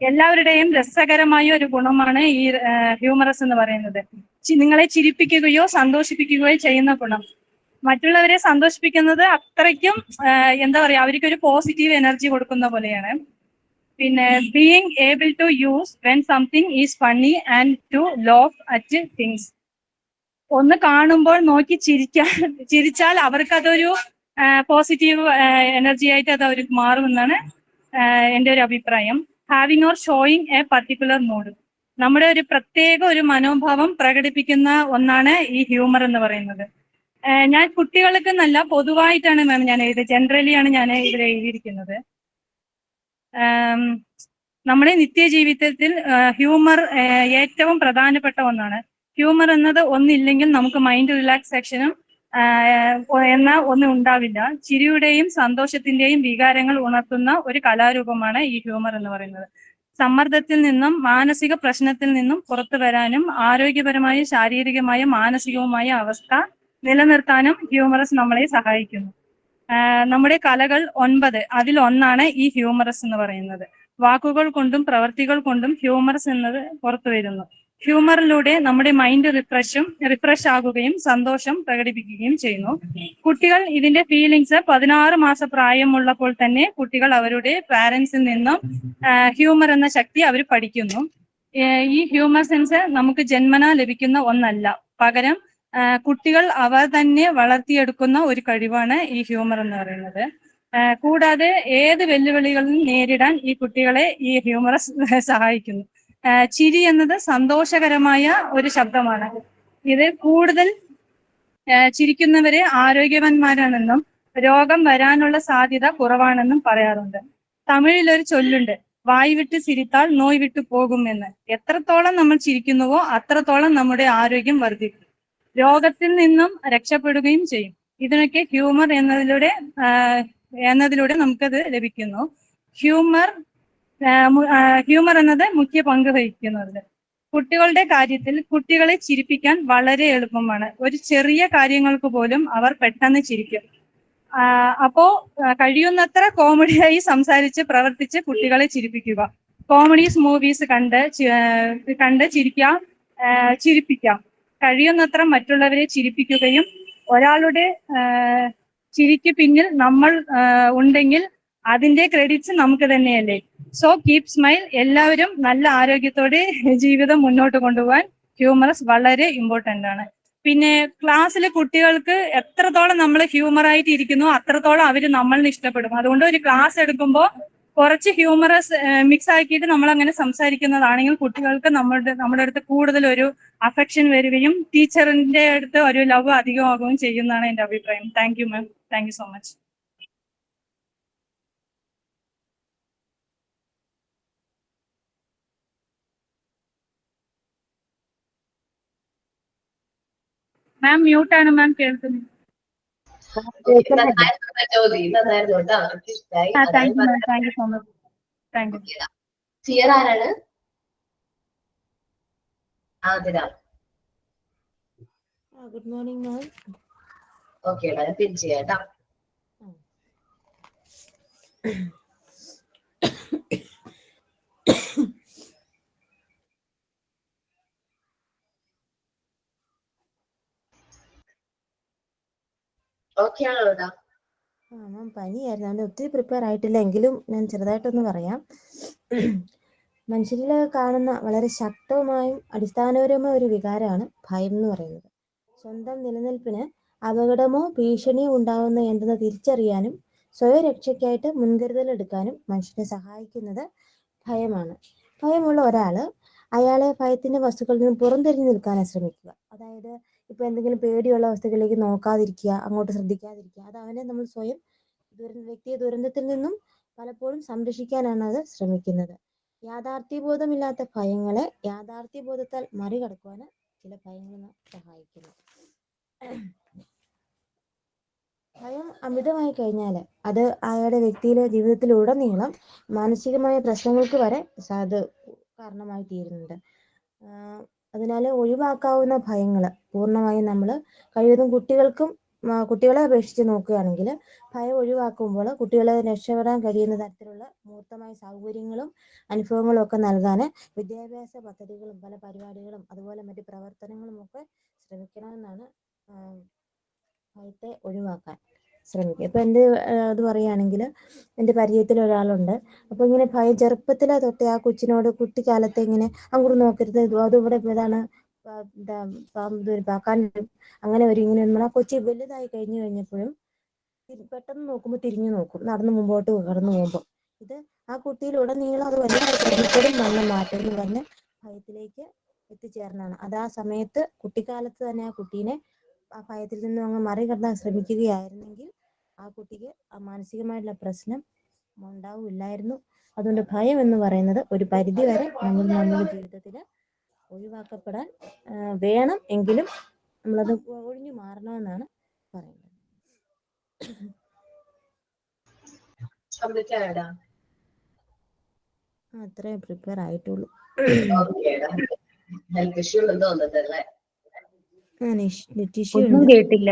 എല്ലാവരുടെയും രസകരമായ ഒരു ഗുണമാണ് ഈ ഹ്യൂമറസ് എന്ന് പറയുന്നത്. നിങ്ങളെ ചിരിപ്പിക്കുകയോ സന്തോഷിപ്പിക്കുകയോ ചെയ്യുന്ന ഗുണം. മറ്റുള്ളവരെ സന്തോഷിപ്പിക്കുന്നത് അത്രയ്ക്കും എന്താ പറയാ, അവർക്കൊരു പോസിറ്റീവ് എനർജി കൊടുക്കുന്ന പോലെയാണ്. പിന്നെ being able to use when something is funny and to laugh at things. ഒന്ന് കാണുമ്പോൾ നോക്കി ചിരിച്ചാൽ അവർക്കതൊരു പോസിറ്റീവ് എനർജി ആയിട്ട് അത് അവർക്ക് മാറുമെന്നാണ് എൻ്റെ ഒരു അഭിപ്രായം. Having or showing A particular mood. നമ്മുടെ ഒരു പ്രത്യേക ഒരു മനോഭാവം പ്രകടിപ്പിക്കുന്ന ഒന്നാണ് ഈ ഹ്യൂമർ എന്ന് പറയുന്നത്. ഞാൻ കുട്ടികൾക്ക് എന്നല്ല, പൊതുവായിട്ടാണ് മാം ഞാൻ ജനറലിയാണ് ഞാൻ ഇതിൽ എഴുതിയിരിക്കുന്നത്. നമ്മുടെ നിത്യജീവിതത്തിൽ ഹ്യൂമർ ഏറ്റവും പ്രധാനപ്പെട്ട ഒന്നാണ്. ഹ്യൂമർ എന്നത് ഒന്നില്ലെങ്കിൽ നമുക്ക് മൈൻഡ് റിലാക്സേഷനും എന്ന ഒന്നും ഉണ്ടാവില്ല. ചിരിയുടെയും സന്തോഷത്തിന്റെയും വികാരങ്ങൾ ഉണർത്തുന്ന ഒരു കലാരൂപമാണ് ഈ ഹ്യൂമർ എന്ന് പറയുന്നത്. സമ്മർദ്ദത്തിൽ നിന്നും മാനസിക പ്രശ്നത്തിൽ നിന്നും പുറത്തു വരാനും ആരോഗ്യപരമായ ശാരീരികമായ മാനസികവുമായ അവസ്ഥ നിലനിർത്താനും ഹ്യൂമറസ് നമ്മളെ സഹായിക്കുന്നു. നമ്മുടെ കലകൾ 9, അതിലൊന്നാണ് ഈ ഹ്യൂമറസ് എന്ന് പറയുന്നത്. വാക്കുകൾ കൊണ്ടും പ്രവർത്തികൾ കൊണ്ടും ഹ്യൂമറസ് എന്നത് പുറത്തു വരുന്നു. ഹ്യൂമറിലൂടെ നമ്മുടെ മൈൻഡ് റിഫ്രഷ് ആകുകയും സന്തോഷം പ്രകടിപ്പിക്കുകയും ചെയ്യുന്നു. കുട്ടികൾ ഇതിന്റെ ഫീലിങ്സ് 16 മാസ പ്രായമുള്ളപ്പോൾ തന്നെ കുട്ടികൾ അവരുടെ പാരന്റ്സിൽ നിന്നും ഹ്യൂമർ എന്ന ശക്തി അവർ പഠിക്കുന്നു. ഈ ഹ്യൂമർ സെൻസ് നമുക്ക് ജന്മനാ ലഭിക്കുന്ന ഒന്നല്ല, പകരം കുട്ടികൾ അവർ തന്നെ വളർത്തിയെടുക്കുന്ന ഒരു കഴിവാണ് ഈ ഹ്യൂമർ എന്ന് പറയുന്നത്. കൂടാതെ ഏത് വെല്ലുവിളികളും നേരിടാൻ ഈ കുട്ടികളെ ഈ ഹ്യൂമർ സഹായിക്കുന്നു. ചിരി എന്നത് സന്തോഷകരമായ ഒരു ശബ്ദമാണ്. ഇത് കൂടുതൽ ചിരിക്കുന്നവരെ ആരോഗ്യവാന്മാരാണെന്നും രോഗം വരാനുള്ള സാധ്യത കുറവാണെന്നും പറയാറുണ്ട്. തമിഴിലൊരു ചൊല്ലുണ്ട്, വായ് വിട്ട് ചിരിത്താൽ നോയ് വിട്ടു പോകുമെന്ന്. എത്രത്തോളം നമ്മൾ ചിരിക്കുന്നുവോ അത്രത്തോളം നമ്മുടെ ആരോഗ്യം വർദ്ധിക്കും. രോഗത്തിൽ നിന്നും രക്ഷപ്പെടുകയും ചെയ്യും. ഇതിനൊക്കെ ഹ്യൂമർ എന്നതിലൂടെ നമുക്കത് ലഭിക്കുന്നു. ഹ്യൂമർ എന്നത് മുഖ്യ പങ്ക് വഹിക്കുന്നത്. കുട്ടികളുടെ കാര്യത്തിൽ കുട്ടികളെ ചിരിപ്പിക്കാൻ വളരെ എളുപ്പമാണ്. ഒരു ചെറിയ കാര്യങ്ങൾക്ക് പോലും അവർ പെട്ടെന്ന് ചിരിക്കും. അപ്പോ കഴിയുന്നത്ര കോമഡിയായി സംസാരിച്ച് പ്രവർത്തിച്ച് കുട്ടികളെ ചിരിപ്പിക്കുക. കോമഡീസ് മൂവീസ് കണ്ട് ചിരിപ്പിക്കാം. കഴിയുന്നത്ര മറ്റുള്ളവരെ ചിരിപ്പിക്കുകയും ഒരാളുടെ ചിരിക്ക് പിന്നിൽ നമ്മൾ ഉണ്ടെങ്കിൽ അതിന്റെ ക്രെഡിറ്റ്സ് നമുക്ക് തന്നെയല്ലേ. So keep smile. എല്ലാവരും നല്ല ആരോഗ്യത്തോടെ ജീവിതം മുന്നോട്ട് കൊണ്ടുപോകാൻ ഹ്യൂമറസ് വളരെ ഇമ്പോർട്ടന്റ് ആണ്. പിന്നെ ക്ലാസ്സിൽ കുട്ടികൾക്ക് എത്രത്തോളം നമ്മൾ ഹ്യൂമറായിട്ട് ഇരിക്കുന്നു അത്രത്തോളം അവർ നമ്മളിനെ ഇഷ്ടപ്പെടും. അതുകൊണ്ട് ഒരു ക്ലാസ് എടുക്കുമ്പോൾ കുറച്ച് ഹ്യൂമറസ് മിക്സ് ആക്കിയിട്ട് നമ്മൾ അങ്ങനെ സംസാരിക്കുന്നതാണെങ്കിൽ കുട്ടികൾക്ക് നമ്മുടെ അടുത്ത് കൂടുതൽ ഒരു അഫെക്ഷൻ വരികയും ടീച്ചറിന്റെ അടുത്ത് ഒരു ലവ് അധികമാകുകയും ചെയ്യുന്നതാണ് എന്റെ അഭിപ്രായം. Thank you ma'am. Thank you so much. Ma'am മ്യൂട്ടാണ് മാം. കേൾക്കുന്നു. നന്നായിരുന്നു കേട്ടോ. എനിക്ക് ഇഷ്ടമായി. Thank you ma'am. Thank you so much. Thank you. Clear ആരാണ്? Athira. Good morning ma'am. Okay ma'am, pin ചെയ്യാം. ഓക്കെ ആണോ? മാം പനിയായിരുന്നു, അതുകൊണ്ട് ഒത്തിരി പ്രിപ്പയർ ആയിട്ടില്ല, എങ്കിലും ഞാൻ ചെറുതായിട്ടൊന്ന് പറയാം. മനുഷ്യരിൽ കാണുന്ന വളരെ ശക്തമായും അടിസ്ഥാനപരമായ ഒരു വികാരമാണ് ഭയം എന്ന് പറയുന്നത്. സ്വന്തം നിലനിൽപ്പിന് അപകടമോ ഭീഷണിയോ ഉണ്ടാകുന്ന എന്തെന്ന് തിരിച്ചറിയാനും സ്വയം രക്ഷയ്ക്കായിട്ട് മുൻകരുതൽ എടുക്കാനും മനുഷ്യനെ സഹായിക്കുന്നത് ഭയമാണ്. ഭയമുള്ള ഒരാൾ അയാളെ ഭയത്തിന്റെ വസ്തുക്കളിൽ നിന്ന് പുറംതിരിഞ്ഞു നിൽക്കാനാണ് ശ്രമിക്കുക. അതായത് ഇപ്പൊ എന്തെങ്കിലും പേടിയുള്ള വസ്തുക്കളിലേക്ക് നോക്കാതിരിക്കുക, അങ്ങോട്ട് ശ്രദ്ധിക്കാതിരിക്കുക. അത് അവനെ നമ്മൾ സ്വയം വ്യക്തിയെ ദുരന്തത്തിൽ നിന്നും പലപ്പോഴും സംരക്ഷിക്കാനാണ് അത് ശ്രമിക്കുന്നത്. യാഥാർത്ഥ്യബോധമില്ലാത്ത ഭയങ്ങളെ യാഥാർത്ഥ്യബോധത്താൽ മറികടക്കുവാൻ ചില ഭയങ്ങൾ സഹായിക്കുന്നു. ഭയം അമിതമായി കഴിഞ്ഞാൽ അത് അയാളുടെ വ്യക്തിയിലെ ജീവിതത്തിലുടനീളം മാനസികമായ പ്രശ്നങ്ങൾക്ക് വരെ അത് കാരണമായി തീരുന്നുണ്ട്. അതിനാൽ ഒഴിവാക്കാവുന്ന ഭയങ്ങൾ പൂർണ്ണമായും നമ്മൾ കഴിവതും കുട്ടികളെ അപേക്ഷിച്ച് നോക്കുകയാണെങ്കിൽ ഭയം ഒഴിവാക്കുമ്പോൾ കുട്ടികളെ രക്ഷപ്പെടാൻ കഴിയുന്ന തരത്തിലുള്ള മൂർത്തമായ സൗകര്യങ്ങളും അനുഭവങ്ങളും ഒക്കെ നൽകാൻ വിദ്യാഭ്യാസ പദ്ധതികളും പല പരിപാടികളും അതുപോലെ മറ്റ് പ്രവർത്തനങ്ങളും ഒക്കെ ശ്രമിക്കണമെന്നാണ് ഭയത്തെ ഒഴിവാക്കാൻ ശ്രമിക്കുക. ഇപ്പം എൻ്റെ ഇത് പറയുകയാണെങ്കിൽ എൻ്റെ പരിചയത്തിൽ ഒരാളുണ്ട്. അപ്പോൾ ഇങ്ങനെ ഭയം ചെറുപ്പത്തിലെ തൊട്ടേ ആ കൊച്ചിനോട് കുട്ടിക്കാലത്തെ ഇങ്ങനെ അങ്ങോട്ട് നോക്കരുത്, അത് ഇവിടെ ഇതാണ് അങ്ങനെ ഇങ്ങനെ ആ കൊച്ചി വലുതായി കഴിഞ്ഞപ്പോഴും പെട്ടെന്ന് നോക്കുമ്പോൾ തിരിഞ്ഞു നോക്കും, നടന്നു മുമ്പോട്ട് കടന്നു പോകുമ്പോൾ. ഇത് ആ കുട്ടിയിലുടനീളം അത് വലിയ മാറ്റം എന്ന് പറഞ്ഞ് ഭയത്തിലേക്ക് എത്തിച്ചേർന്നാണ്. അത് ആ സമയത്ത് കുട്ടിക്കാലത്ത് തന്നെ ആ കുട്ടീനെ ആ ഭയത്തിൽ നിന്നും അങ്ങ് മറികടക്കാൻ ശ്രമിക്കുകയായിരുന്നെങ്കിൽ ആ കുട്ടിക്ക് ആ മാനസികമായിട്ടുള്ള പ്രശ്നം ഉണ്ടാവില്ലായിരുന്നു. അതുകൊണ്ട് ഭയം എന്ന് പറയുന്നത് ഒരു പരിധി വരെ നമ്മുടെ ജീവിതത്തിൽ ഒഴിവാക്കപ്പെടാൻ വേണം, എങ്കിലും നമ്മളത് ഒഴിഞ്ഞു മാറണമെന്നാണ് പറയുന്നത്. അത്രയും പ്രിപ്പയർ ആയിട്ടുള്ളൂ. ഒന്നും കേട്ടില്ല.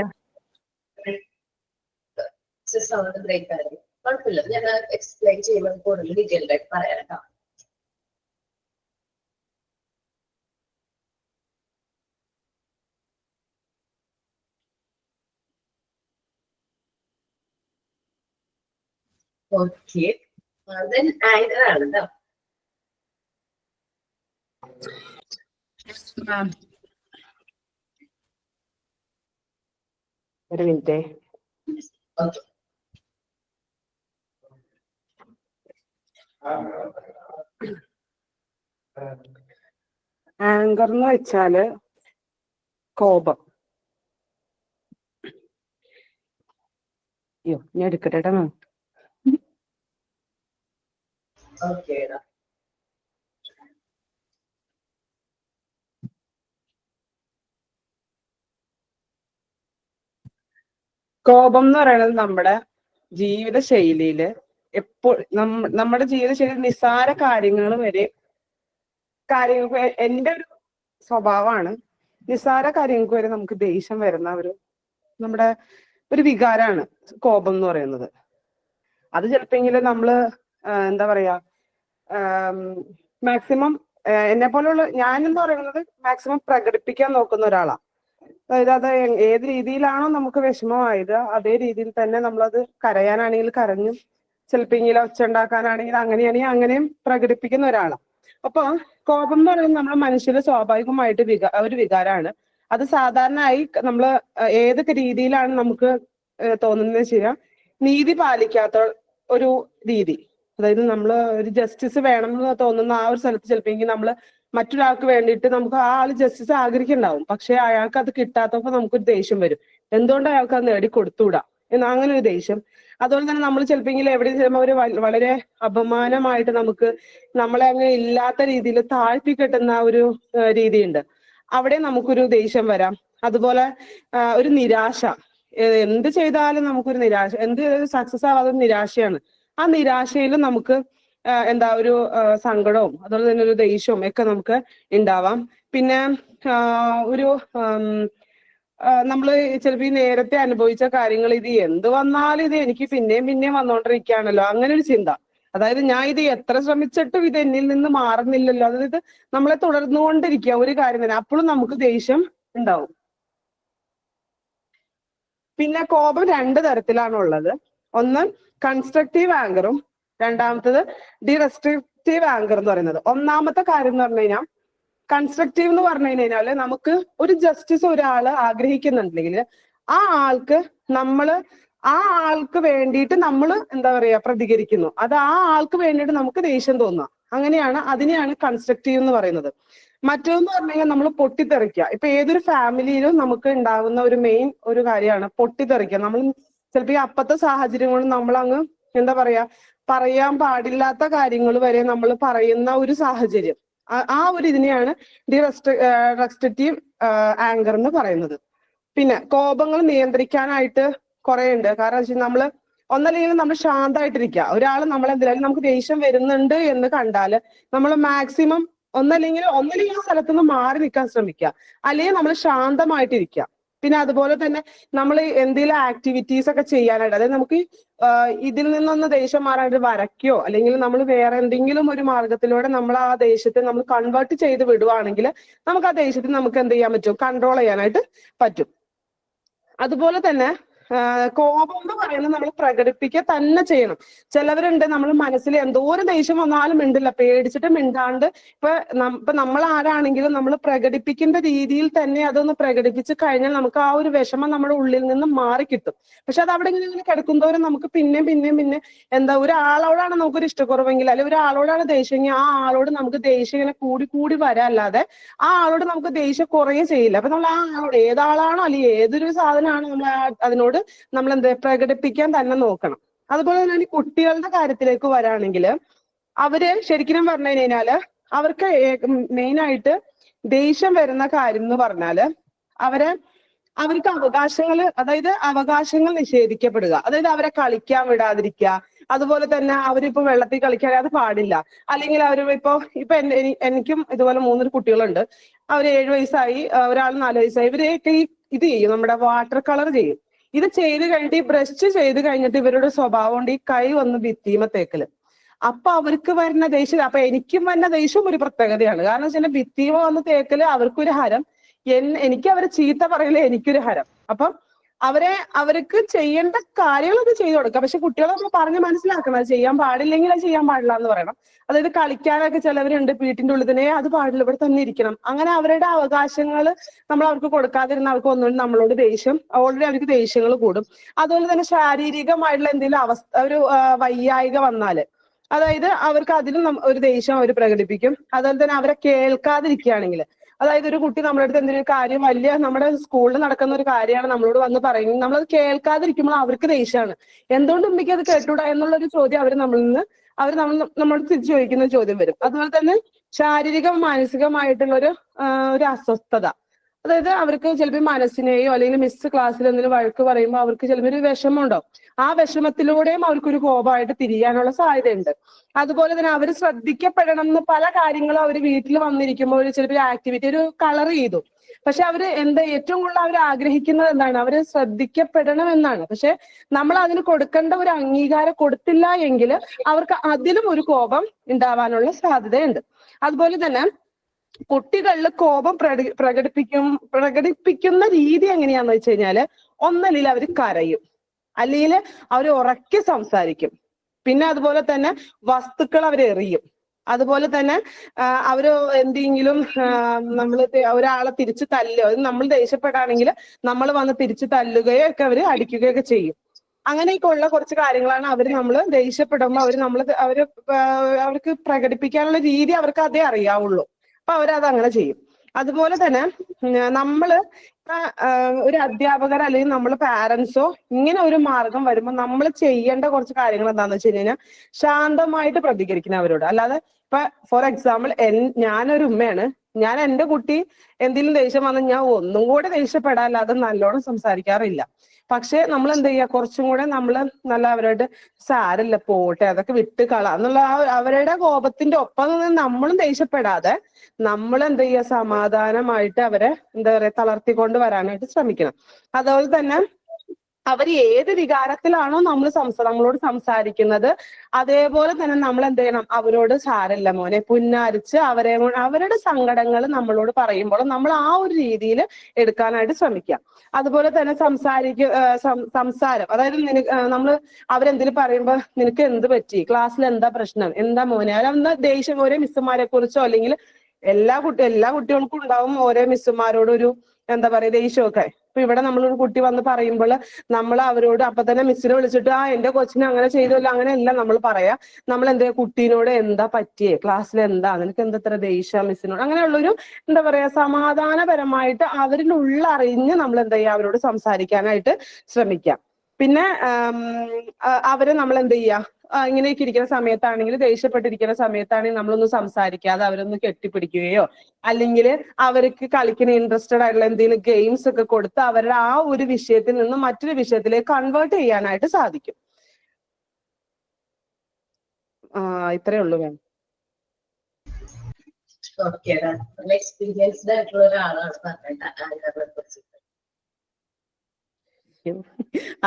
കുഴപ്പമില്ല, ഞാൻ എക്സ്പ്ലെയിൻ ചെയ്യുമ്പോൾ കൂടുതൽ ഡീറ്റെയിൽഡ് ആയിട്ട് പറയാം കേട്ടോ. ഓക്കെ, then ആങ്കർ ആണ് കേട്ടോ. ഒരു മിനിറ്റ്. ഓക്കെ, ആങ്കർ എന്ന് വെച്ചാല് കോപം. അയ്യോ, ഞാൻ എടുക്കട്ടെ. ഓക്കെ. കോപം എന്ന് പറയുന്നത് നമ്മുടെ ജീവിത ശൈലിയില് എപ്പോൾ നമ്മുടെ ജീവിത ശൈലി നിസ്സാര കാര്യങ്ങൾ വരെ കാര്യങ്ങൾക്ക് എന്റെ ഒരു സ്വഭാവമാണ്. നിസ്സാര കാര്യങ്ങൾക്ക് വരെ നമുക്ക് ദേഷ്യം വരുന്ന നമ്മുടെ ഒരു വികാരമാണ് കോപം എന്ന് പറയുന്നത്. അത് ചിലപ്പെങ്കിൽ നമ്മള് എന്താ പറയാ മാക്സിമം എന്നെ പോലുള്ള ഞാനെന്ന് പറയുന്നത് മാക്സിമം പ്രകടിപ്പിക്കാൻ നോക്കുന്ന ഒരാളാണ്. അതായത് അത് ഏത് രീതിയിലാണോ നമുക്ക് വിഷമമായത് അതേ രീതിയിൽ തന്നെ നമ്മളത് കരയാനാണെങ്കിൽ കരഞ്ഞും ചിലപ്പെങ്കിൽ ഒച്ച ഉണ്ടാക്കാനാണെങ്കിൽ അങ്ങനെയാണെങ്കിൽ അങ്ങനെയും പ്രകടിപ്പിക്കുന്ന ഒരാളാണ്. അപ്പൊ കോപം എന്ന് പറയുന്നത് നമ്മുടെ മനുഷ്യര് സ്വാഭാവികമായിട്ട് ഒരു വികാരമാണ്. അത് സാധാരണയായി നമ്മള് ഏത് രീതിയിലാണ് നമുക്ക് തോന്നുന്നത് വെച്ചാൽ നീതി പാലിക്കാത്ത ഒരു രീതി. അതായത് നമ്മള് ഒരു ജസ്റ്റിസ് വേണം എന്ന് തോന്നുന്ന ആ ഒരു സ്ഥലത്ത് ചിലപ്പോൾ നമ്മള് മറ്റൊരാൾക്ക് വേണ്ടിയിട്ട് നമുക്ക് ആ ആള് ജസ്റ്റിസ് ആഗ്രഹിക്കുന്നുണ്ടാവും. പക്ഷെ അയാൾക്ക് അത് കിട്ടാത്തപ്പോ നമുക്കൊരു ദേഷ്യം വരും. എന്തുകൊണ്ട് അയാൾക്ക് അത് നേടി കൊടുത്തുകൂടാ എന്ന് അങ്ങനെ ഒരു ദേഷ്യം. അതുപോലെ തന്നെ നമ്മൾ ചിലപ്പോൾ എവിടെ ചെല്ലുമ്പോൾ ഒരു വളരെ അപമാനമായിട്ട് നമ്മളെ അങ്ങനെ ഇല്ലാത്ത രീതിയിൽ താഴ്ത്തി കെട്ടുന്ന ഒരു രീതിയുണ്ട്. അവിടെ നമുക്കൊരു ദേഷ്യം വരാം. അതുപോലെ ഒരു നിരാശ, എന്ത് ചെയ്താലും നമുക്കൊരു നിരാശ, എന്ത് സക്സസ് ആവാതെ നിരാശയാണ്. ആ നിരാശയിലും നമുക്ക് ഒരു സങ്കടവും അതുപോലെ തന്നെ ഒരു ദേഷ്യവും ഒക്കെ നമുക്ക് ഉണ്ടാവാം. പിന്നെ ഒരു നമ്മള് ചിലപ്പോൾ ഈ നേരത്തെ അനുഭവിച്ച കാര്യങ്ങൾ ഇത് എന്ത് വന്നാലും ഇത് എനിക്ക് പിന്നെയും വന്നോണ്ടിരിക്കുകയാണല്ലോ, അങ്ങനെ ഒരു ചിന്ത. അതായത് ഞാൻ ഇത് എത്ര ശ്രമിച്ചിട്ടും ഇത് എന്നിൽ നിന്ന് മാറുന്നില്ലല്ലോ, അതായത് നമ്മളെ തുടർന്നുകൊണ്ടിരിക്കുക ഒരു കാര്യം തന്നെ, അപ്പോഴും നമുക്ക് ദേഷ്യം ഉണ്ടാവും. പിന്നെ കോപം 2 തരത്തിലാണുള്ളത്. ഒന്ന് കൺസ്ട്രക്റ്റീവ് ആങ്കറും രണ്ടാമത്തത് ഡിസ്ട്രക്റ്റീവ് ആങ്കർ എന്ന് പറയുന്നത്. ഒന്നാമത്തെ കാര്യം എന്ന് പറഞ്ഞു കഴിഞ്ഞാൽ കൺസ്ട്രക്റ്റീവ് എന്ന് പറഞ്ഞു കഴിഞ്ഞാല് നമുക്ക് ഒരു ജസ്റ്റിസ് ഒരാള് ആഗ്രഹിക്കുന്നുണ്ടെങ്കിൽ ആ ആൾക്ക് വേണ്ടിയിട്ട് നമ്മൾ പ്രതികരിക്കുന്നു. അത് ആ ആൾക്ക് വേണ്ടിയിട്ട് നമുക്ക് ദേഷ്യം തോന്നുക, അതിനെയാണ് കൺസ്ട്രക്റ്റീവ് എന്ന് പറയുന്നത്. മറ്റൊന്ന് പറഞ്ഞു കഴിഞ്ഞാൽ നമ്മൾ പൊട്ടിത്തെറിക്കുക. ഇപ്പൊ ഏതൊരു ഫാമിലിയിലും നമുക്ക് ഉണ്ടാകുന്ന ഒരു മെയിൻ ഒരു കാര്യമാണ് പൊട്ടിത്തെറിക്കുക. നമ്മൾ ചിലപ്പോൾ ഈ അപ്പത്തെ സാഹചര്യങ്ങളും നമ്മൾ അങ്ങ് പറയാൻ പാടില്ലാത്ത കാര്യങ്ങൾ വരെ നമ്മൾ പറയുന്ന ഒരു സാഹചര്യം, ആ ഒരു ഇതിനെയാണ് ഡിസ്ട്രക്റ്റീവ് ആങ്കർ എന്ന് പറയുന്നത്. പിന്നെ കോപങ്ങൾ നിയന്ത്രിക്കാനായിട്ട് കുറെ ഉണ്ട്. കാരണം വെച്ചാൽ നമ്മള് ഒന്നല്ലെങ്കിൽ നമ്മൾ ശാന്തമായിട്ടിരിക്കുക. ഒരാൾ നമ്മളെന്തായാലും നമുക്ക് ദേഷ്യം വരുന്നുണ്ട് എന്ന് കണ്ടാല് നമ്മൾ മാക്സിമം ഒന്നല്ലെങ്കിൽ ആ സ്ഥലത്തുനിന്ന് മാറി നിൽക്കാൻ ശ്രമിക്കുക, അല്ലെങ്കിൽ നമ്മൾ ശാന്തമായിട്ടിരിക്കുക. പിന്നെ അതുപോലെ തന്നെ നമ്മൾ എന്തെങ്കിലും ആക്ടിവിറ്റീസ് ഒക്കെ ചെയ്യാനായിട്ട്, അതായത് നമുക്ക് ഇതിൽ നിന്നൊന്ന് ദേഷ്യം മാറാനായിട്ട് വരയ്ക്കോ അല്ലെങ്കിൽ നമ്മൾ വേറെ എന്തെങ്കിലും ഒരു മാർഗത്തിലൂടെ നമ്മൾ ആ ദേഷ്യത്തെ നമ്മൾ കൺവേർട്ട് ചെയ്ത് വിടുവാണെങ്കിൽ നമുക്ക് ആ ദേഷ്യത്തെ നമുക്ക് എന്ത് ചെയ്യാൻ പറ്റും, കൺട്രോൾ ചെയ്യാനായിട്ട് പറ്റും. അതുപോലെ തന്നെ കോപം എന്ന് പറയുന്നത് നമ്മൾ പ്രകടിപ്പിക്കുക തന്നെ ചെയ്യണം. ചിലവരുണ്ട് നമ്മൾ മനസ്സിൽ എന്തോരം ദേഷ്യം വന്നാലും മിണ്ടില്ല, പേടിച്ചിട്ട് മിണ്ടാണ്ട് ഇപ്പൊ നമ്മൾ ആരാണെങ്കിലും നമ്മൾ പ്രകടിപ്പിക്കേണ്ട രീതിയിൽ തന്നെ അതൊന്ന് പ്രകടിപ്പിച്ച് കഴിഞ്ഞാൽ നമുക്ക് ആ ഒരു വിഷമം നമ്മുടെ ഉള്ളിൽ നിന്ന് മാറി കിട്ടും. പക്ഷെ അത് അവിടെ ഇങ്ങനെ കിടക്കുന്തോറും നമുക്ക് പിന്നെ ഒരാളോടാണ് നമുക്കൊരു ഇഷ്ടക്കുറവെങ്കിൽ അല്ലെങ്കിൽ ഒരാളോടാണ് ദേഷ്യമെങ്കിൽ ആ ആളോട് നമുക്ക് ദേഷ്യം ഇങ്ങനെ കൂടി വരാല്ലാതെ ആ ആളോട് നമുക്ക് ദേഷ്യം കുറയുകയും ചെയ്യില്ല. അപ്പൊ നമ്മൾ ആ ആളോട് ഏതാളാണോ അല്ലെങ്കിൽ ഏതൊരു സാധനമാണോ നമ്മൾ അതിനോട് നമ്മൾ പ്രകടിപ്പിക്കാൻ തന്നെ നോക്കണം. അതുപോലെ തന്നെ കുട്ടികളുടെ കാര്യത്തിലേക്ക് വരാണെങ്കിൽ അവര് ശരിക്കും പറഞ്ഞു കഴിഞ്ഞാല് അവർക്ക് മെയിനായിട്ട് ദേഷ്യം വരുന്ന കാര്യം എന്ന് പറഞ്ഞാല് അവർക്ക് അവകാശങ്ങൾ നിഷേധിക്കപ്പെടുക. അതായത് അവരെ കളിക്കാൻ വിടാതിരിക്കുക. അതുപോലെ തന്നെ അവരിപ്പോ വെള്ളത്തിൽ കളിക്കാൻ അത് പാടില്ല. അല്ലെങ്കിൽ ഇപ്പൊ എനിക്കും ഇതുപോലെ 3 കുട്ടികളുണ്ട്. അവര് 7 വയസ്സായി, ഒരാൾ 4 വയസ്സായി. ഇവരെയൊക്കെ ഇത് ചെയ്യും, നമ്മുടെ വാട്ടർ കളർ ചെയ്യും. ഇത് ചെയ്ത് കഴിഞ്ഞിട്ട് ബ്രഷ് ചെയ്ത് കഴിഞ്ഞിട്ട് ഇവരുടെ സ്വഭാവം കൊണ്ട് ഈ കൈ വന്ന് ഭിത്തിമ തേക്കല്. അപ്പൊ അവർക്ക് വരുന്ന ദേഷ്യം, അപ്പൊ എനിക്കും വരുന്ന ദേഷ്യം ഒരു പ്രത്യേകതയാണ്. കാരണം വെച്ചാൽ ഭിത്തിമ വന്ന് തേക്കല് അവർക്കൊരു ഹരം, എനിക്ക് അവരെ ചീത്ത പറയല് എനിക്കൊരു ഹരം. അപ്പം അവർക്ക് ചെയ്യേണ്ട കാര്യങ്ങളൊക്കെ ചെയ്തു കൊടുക്കാം. പക്ഷെ കുട്ടികളെ നമ്മൾ പറഞ്ഞ് മനസ്സിലാക്കണം, അത് ചെയ്യാൻ പാടില്ലെങ്കിൽ അത് ചെയ്യാൻ പാടില്ല എന്ന് പറയണം. അതായത് കളിക്കാനൊക്കെ ചിലവരുണ്ട് വീട്ടിന്റെ ഉള്ളിൽ തന്നെ, അത് പാടില്ല, ഇവിടെ തന്നെ ഇരിക്കണം. അങ്ങനെ അവരുടെ അവകാശങ്ങൾ നമ്മൾ അവർക്ക് കൊടുക്കാതിരുന്ന അവർക്ക് ഒന്നുകൂടി നമ്മളോട് ദേഷ്യം, ഓൾറെഡി അവർക്ക് ദേഷ്യങ്ങൾ കൂടും. അതുപോലെ തന്നെ ശാരീരികമായിട്ടുള്ള എന്തെങ്കിലും ഒരു വയ്യായിക വന്നാല് അതായത് അവർക്ക് അതിലും ഒരു ദേഷ്യം അവർ പ്രകടിപ്പിക്കും. അതുപോലെ തന്നെ അവരെ കേൾക്കാതിരിക്കുകയാണെങ്കിൽ, അതായത് ഒരു കുട്ടി നമ്മുടെ അടുത്ത് എന്തെങ്കിലും കാര്യം നമ്മുടെ സ്കൂളിൽ നടക്കുന്ന ഒരു കാര്യമാണ് നമ്മളോട് വന്ന് പറയുന്നത്, നമ്മളത് കേൾക്കാതിരിക്കുമ്പോൾ അവർക്ക് ദേഷ്യമാണ്. എന്തുകൊണ്ട് ഉമ്മിക്ക് അത് കേട്ടൂടാ എന്നുള്ളൊരു ചോദ്യം നമ്മളോട് തിരിച്ചു ചോദിക്കുന്ന ചോദ്യം വരും. അതുപോലെ തന്നെ ശാരീരിക മാനസികമായിട്ടുള്ള ഒരു അസ്വസ്ഥത, അതായത് അവർക്ക് ചിലപ്പോൾ മനസ്സിനെയോ അല്ലെങ്കിൽ മിസ് ക്ലാസ്സിൽ എന്തെങ്കിലും വഴക്ക് പറയുമ്പോൾ അവർക്ക് ചിലപ്പോൾ ഒരു വിഷമം ഉണ്ടാവും. ആ വിഷമത്തിലൂടെയും അവർക്കൊരു കോപമായിട്ട് തിരിയാനുള്ള സാധ്യതയുണ്ട്. അതുപോലെ തന്നെ അവർ ശ്രദ്ധിക്കപ്പെടണം എന്ന് പല കാര്യങ്ങളും അവർ വീട്ടിൽ വന്നിരിക്കുമ്പോൾ ചിലപ്പോൾ ആക്ടിവിറ്റി ഒരു കളർ ചെയ്തു. പക്ഷെ അവര് ഏറ്റവും കൂടുതൽ അവർ ആഗ്രഹിക്കുന്നത് എന്താണ്? അവര് ശ്രദ്ധിക്കപ്പെടണം എന്നാണ്. പക്ഷെ നമ്മൾ അതിന് കൊടുക്കേണ്ട ഒരു അംഗീകാരം കൊടുത്തില്ല എങ്കിൽ അവർക്ക് അതിലും ഒരു കോപം ഉണ്ടാവാനുള്ള സാധ്യതയുണ്ട്. അതുപോലെ തന്നെ കുട്ടികളിൽ കോപം പ്രകടിപ്പിക്കുന്ന രീതി എങ്ങനെയാന്ന് വെച്ച് കഴിഞ്ഞാല്, ഒന്നല്ലെങ്കിൽ അവർ കരയും, അല്ലെങ്കിൽ അവർ ഉറക്കെ സംസാരിക്കും. പിന്നെ അതുപോലെ തന്നെ വസ്തുക്കൾ അവർ എറിയും. അതുപോലെ തന്നെ അവര് എന്തെങ്കിലും നമ്മൾ ഒരാളെ തിരിച്ചു തല്ലുകയോ, നമ്മൾ ദേഷ്യപ്പെടാണെങ്കിൽ നമ്മൾ വന്ന് തിരിച്ചു തല്ലുകയോ ഒക്കെ അവര് അടിക്കുകയൊക്കെ ചെയ്യും. അങ്ങനെയൊക്കെ ഉള്ള കുറച്ച് കാര്യങ്ങളാണ് നമ്മൾ ദേഷ്യപ്പെടുമ്പോൾ അവർക്ക് പ്രകടിപ്പിക്കാനുള്ള രീതി അവർക്ക് അതേ അറിയാവുള്ളൂ. അപ്പൊ അവരത് അങ്ങനെ ചെയ്യും. അതുപോലെ തന്നെ നമ്മള് ഒരു അധ്യാപകർ അല്ലെങ്കിൽ നമ്മള് പാരന്റ്സോ ഇങ്ങനെ ഒരു മാർഗം വരുമ്പോൾ നമ്മൾ ചെയ്യേണ്ട കുറച്ച് കാര്യങ്ങൾ എന്താണെന്ന് വെച്ച് കഴിഞ്ഞാൽ, ശാന്തമായിട്ട് പ്രതികരിക്കണം അവരോട്. അല്ലാതെ ഇപ്പൊ ഫോർ എക്സാമ്പിൾ ഞാനൊരു ഉമ്മയാണ്, ഞാൻ എന്റെ കുട്ടി എന്തെങ്കിലും ദേഷ്യം വന്നാൽ ഞാൻ ഒന്നും കൂടെ ദേഷ്യപ്പെടാല്ലാതെ നല്ലോണം സംസാരിക്കാറില്ല. പക്ഷെ നമ്മൾ എന്ത് ചെയ്യുക, കുറച്ചും കൂടെ നമ്മൾ നല്ല അവരോട് സാരല്ല പോട്ടെ അതൊക്കെ വിട്ട് എന്നുള്ള അവരുടെ കോപത്തിന്റെ ഒപ്പം നിന്ന് നമ്മളും ദേഷ്യപ്പെടാതെ നമ്മൾ എന്ത് ചെയ്യുക, സമാധാനമായിട്ട് അവരെ എന്താ പറയാ തളർത്തിക്കൊണ്ട് വരാനായിട്ട് ശ്രമിക്കണം. അതുപോലെ തന്നെ അവർ ഏത് വികാരത്തിലാണോ നമ്മളോട് സംസാരിക്കുന്നത് അതേപോലെ തന്നെ നമ്മൾ എന്ത് ചെയ്യണം, അവരോട് സാരല്ല മോനെ പുന്നാരിച്ച് അവരുടെ സങ്കടങ്ങൾ നമ്മളോട് പറയുമ്പോൾ നമ്മൾ ആ ഒരു രീതിയിൽ എടുക്കാനായിട്ട് ശ്രമിക്കാം. അതുപോലെ തന്നെ സംസാരം, അതായത് അവരെന്തെങ്കിലും പറയുമ്പോൾ നിനക്ക് എന്ത് പറ്റി, ക്ലാസ്സിൽ എന്താ പ്രശ്നം, എന്താ മോനെ, അവരെന്താ ദേഷ്യം ഓരോ മിസ്സുമാരെ കുറിച്ചോ അല്ലെങ്കിൽ എല്ലാ കുട്ടികൾക്കും ഉണ്ടാവും ഓരോ മിസ്സുമാരോടൊരു എന്താ പറയാ ദേഷ്യമൊക്കെ. ഇപ്പൊ ഇവിടെ നമ്മളൊരു കുട്ടി വന്ന് പറയുമ്പോൾ നമ്മൾ അവരോട് അപ്പൊ തന്നെ മിസ്സിനെ വിളിച്ചിട്ട് എന്റെ കൊച്ചിനെ അങ്ങനെ ചെയ്തല്ലോ, അങ്ങനെയല്ല നമ്മൾ പറയാ. നമ്മൾ എന്താ കുട്ടീനോട് എന്താ പറ്റിയേ, ക്ലാസ്സിൽ എന്താ, നിനക്ക് എന്താ ഇത്ര ദേഷ്യം മിസ്സിനോട്, അങ്ങനെയുള്ളൊരു എന്താ പറയാ സമാധാനപരമായിട്ട് അവരിൽ ഉള്ളറിഞ്ഞ് നമ്മൾ എന്താ ചെയ്യുക, അവരോട് സംസാരിക്കാനായിട്ട് ശ്രമിക്കാം. പിന്നെ അവരെ നമ്മൾ എന്ത് ചെയ്യുക, ഇങ്ങനെയൊക്കെ ഇരിക്കുന്ന സമയത്താണെങ്കിൽ, ദേഷ്യപ്പെട്ടിരിക്കുന്ന സമയത്താണെങ്കിൽ നമ്മളൊന്ന് സംസാരിക്കാതെ അവരൊന്ന് കെട്ടിപ്പിടിക്കുകയോ അല്ലെങ്കിൽ അവർക്ക് കളിക്കുന്ന ഇൻട്രസ്റ്റഡ് ആയിട്ടുള്ള എന്തെങ്കിലും ഗെയിംസ് ഒക്കെ കൊടുത്ത് അവരുടെ ആ ഒരു വിഷയത്തിൽ നിന്ന് മറ്റൊരു വിഷയത്തിലേക്ക് കൺവേർട്ട് ചെയ്യാനായിട്ട് സാധിക്കും. ഇത്രയേ ഉള്ളൂ മാം. എക്സ്പീരിയൻസ്ഡ് ആയിട്ടുള്ള ഒരാളാണ് പറഞ്ഞത്.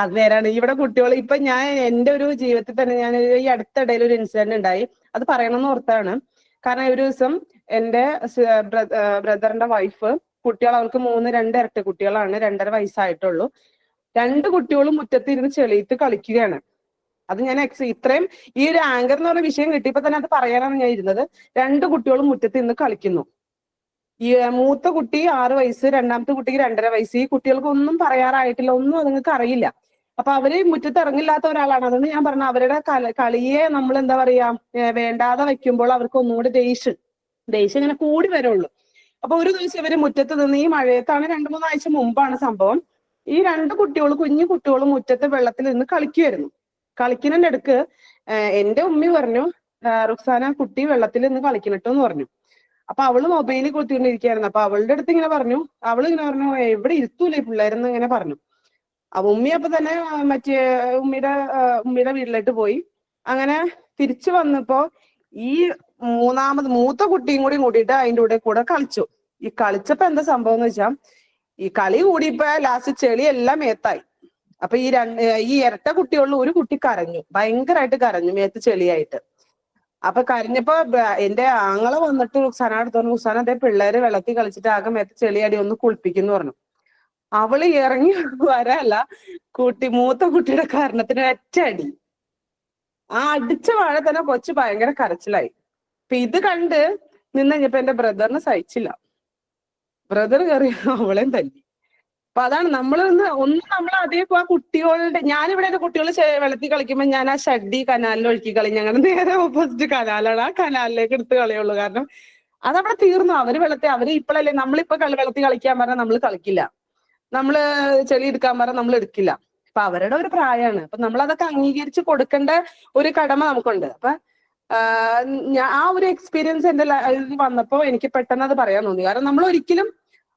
അത് നേരാണ്. ഇവിടെ കുട്ടികൾ ഇപ്പൊ ഞാൻ എന്റെ ഒരു ജീവിതത്തിൽ തന്നെ ഞാൻ ഈ അടുത്തിടയിൽ ഒരു ഇൻസിഡന്റ് ഉണ്ടായി, അത് പറയണമെന്ന് ഓർത്താണ്. കാരണം ഒരു ദിവസം എന്റെ ബ്രദറിന്റെ വൈഫ് കുട്ടികൾ, അവൾക്ക് 2 ഇരട്ട കുട്ടികളാണ്, 2.5 വയസ്സായിട്ടുള്ളൂ. 2 കുട്ടികളും മുറ്റത്തിരുന്ന് ചെളിയിട്ട് കളിക്കുകയാണ്. അത് ഞാൻ ഇത്രയും ഈ ഒരു ആങ്കർ എന്ന് പറഞ്ഞ വിഷയം കിട്ടിയപ്പോ തന്നെ അത് പറയാനാണ് ഞാൻ ഇരുന്നത്. 2 കുട്ടികളും മുറ്റത്തിരുന്ന് കളിക്കുന്നു. ഈ മൂത്ത കുട്ടി 6 വയസ്സ്, രണ്ടാമത്തെ കുട്ടിക്ക് 2.5 വയസ്സ്. ഈ കുട്ടികൾക്ക് ഒന്നും പറയാറായിട്ടില്ല, ഒന്നും അതുങ്ങൾക്ക് അറിയില്ല. അപ്പൊ അവര് മുറ്റത്ത് ഇറങ്ങില്ലാത്ത ഒരാളാണ്. അതുകൊണ്ട് ഞാൻ പറഞ്ഞു, അവരുടെ കളിയെ നമ്മൾ എന്താ പറയാ വേണ്ടാതെ വെക്കുമ്പോൾ അവർക്ക് ഒന്നുകൂടി ദേഷ്യം ഇങ്ങനെ കൂടി വരുള്ളൂ. അപ്പൊ ഒരു ദിവസം ഇവര് മുറ്റത്ത് നിന്ന്, ഈ മഴയത്താണ്, 2-3 ആഴ്ച മുമ്പാണ് സംഭവം, ഈ 2 കുട്ടികളും കുഞ്ഞു കുട്ടികളും മുറ്റത്ത് വെള്ളത്തിൽ നിന്ന് കളിക്കുമായിരുന്നു. കളിക്കുന്നതിന്റെ അടുക്ക് എന്റെ ഉമ്മി പറഞ്ഞു, റുക്സാന കുട്ടി വെള്ളത്തിൽ നിന്ന് കളിക്കണട്ടോന്ന് പറഞ്ഞു. അപ്പൊ അവള് മൊബൈലിൽ കൊടുത്തിരിക്കുകയായിരുന്നു. അപ്പൊ അവളുടെ അടുത്ത് ഇങ്ങനെ പറഞ്ഞു, എവിടെ ഇരുത്തൂലേ പിള്ളേരെന്ന് ഇങ്ങനെ പറഞ്ഞു. അപ്പൊ ഉമ്മി അപ്പൊ തന്നെ മറ്റേ ഉമ്മിയുടെ വീട്ടിലേക്ക് പോയി. അങ്ങനെ തിരിച്ചു വന്നപ്പോ ഈ മൂത്ത കുട്ടിയും കൂടിയിട്ട് അതിന്റെ കൂടെ കളിച്ചു. ഈ കളിച്ചപ്പോ എന്താ സംഭവം എന്ന് വെച്ചാൽ, ഈ കളി കൂടിയപ്പോ ലാസ്റ്റ് ചെളി എല്ലാം മേത്തായി. അപ്പൊ ഈ ഇരട്ട കുട്ടികളിൽ ഒരു കുട്ടി കരഞ്ഞു, ഭയങ്കരമായിട്ട് കരഞ്ഞു, മേത്ത് ചെളിയായിട്ട്. അപ്പൊ കരഞ്ഞപ്പോ എന്റെ ആങ്ങളെ വന്നിട്ട് റുക്സാന അടുത്ത് പറഞ്ഞു, റുക്സാന അതേ പിള്ളേര് വെള്ളത്തിൽ കളിച്ചിട്ട് ആകെ മേത്ത് ചെളിയാടി, ഒന്ന് കുളിപ്പിക്കുന്നു പറഞ്ഞു. അവള് ഇറങ്ങി വരല്ല, മൂത്ത കുട്ടിയുടെ കാരണത്തിന് ഒറ്റയടി. ആ അടിച്ച വാഴ തന്നെ കൊച്ചു ഭയങ്കര കരച്ചിലായി. അപ്പൊ ഇത് കണ്ട് നിന്ന് കഴിഞ്ഞപ്പോ എന്റെ ബ്രദറിന് സഹിച്ചില്ല. ബ്രദർ കയറി അവളെയും തല്ലി. അപ്പൊ അതാണ് നമ്മൾ അതേ ആ കുട്ടികളുടെ, ഞാനിവിടെ കുട്ടികൾ വെള്ളത്തിൽ കളിക്കുമ്പോൾ ഞാൻ ആ ഷഡ്ഡി കനാലിൽ ഒഴുക്കി കളി. ഞങ്ങളുടെ നേരെ ഓപ്പോസിറ്റ് കനാലാണ്, ആ കനാലിലേക്ക് എടുത്ത് കളയുള്ളൂ. കാരണം അതവിടെ തീർന്നു. അവര് ഇപ്പോഴല്ലേ, നമ്മളിപ്പോ വെള്ളത്തിൽ കളിക്കാൻ പറഞ്ഞാൽ നമ്മൾ കളിക്കില്ല, നമ്മള് ചെളി എടുക്കാൻ പറഞ്ഞാൽ നമ്മൾ എടുക്കില്ല. അപ്പൊ അവരുടെ ഒരു പ്രായമാണ്. അപ്പൊ നമ്മൾ അതൊക്കെ അംഗീകരിച്ച് കൊടുക്കേണ്ട ഒരു കടമ നമുക്കുണ്ട്. അപ്പൊ ആ ഒരു എക്സ്പീരിയൻസ് എന്റെ ലൈഫിൽ വന്നപ്പോ എനിക്ക് പെട്ടെന്ന് അത് പറയാൻ തോന്നി. കാരണം നമ്മൾ ഒരിക്കലും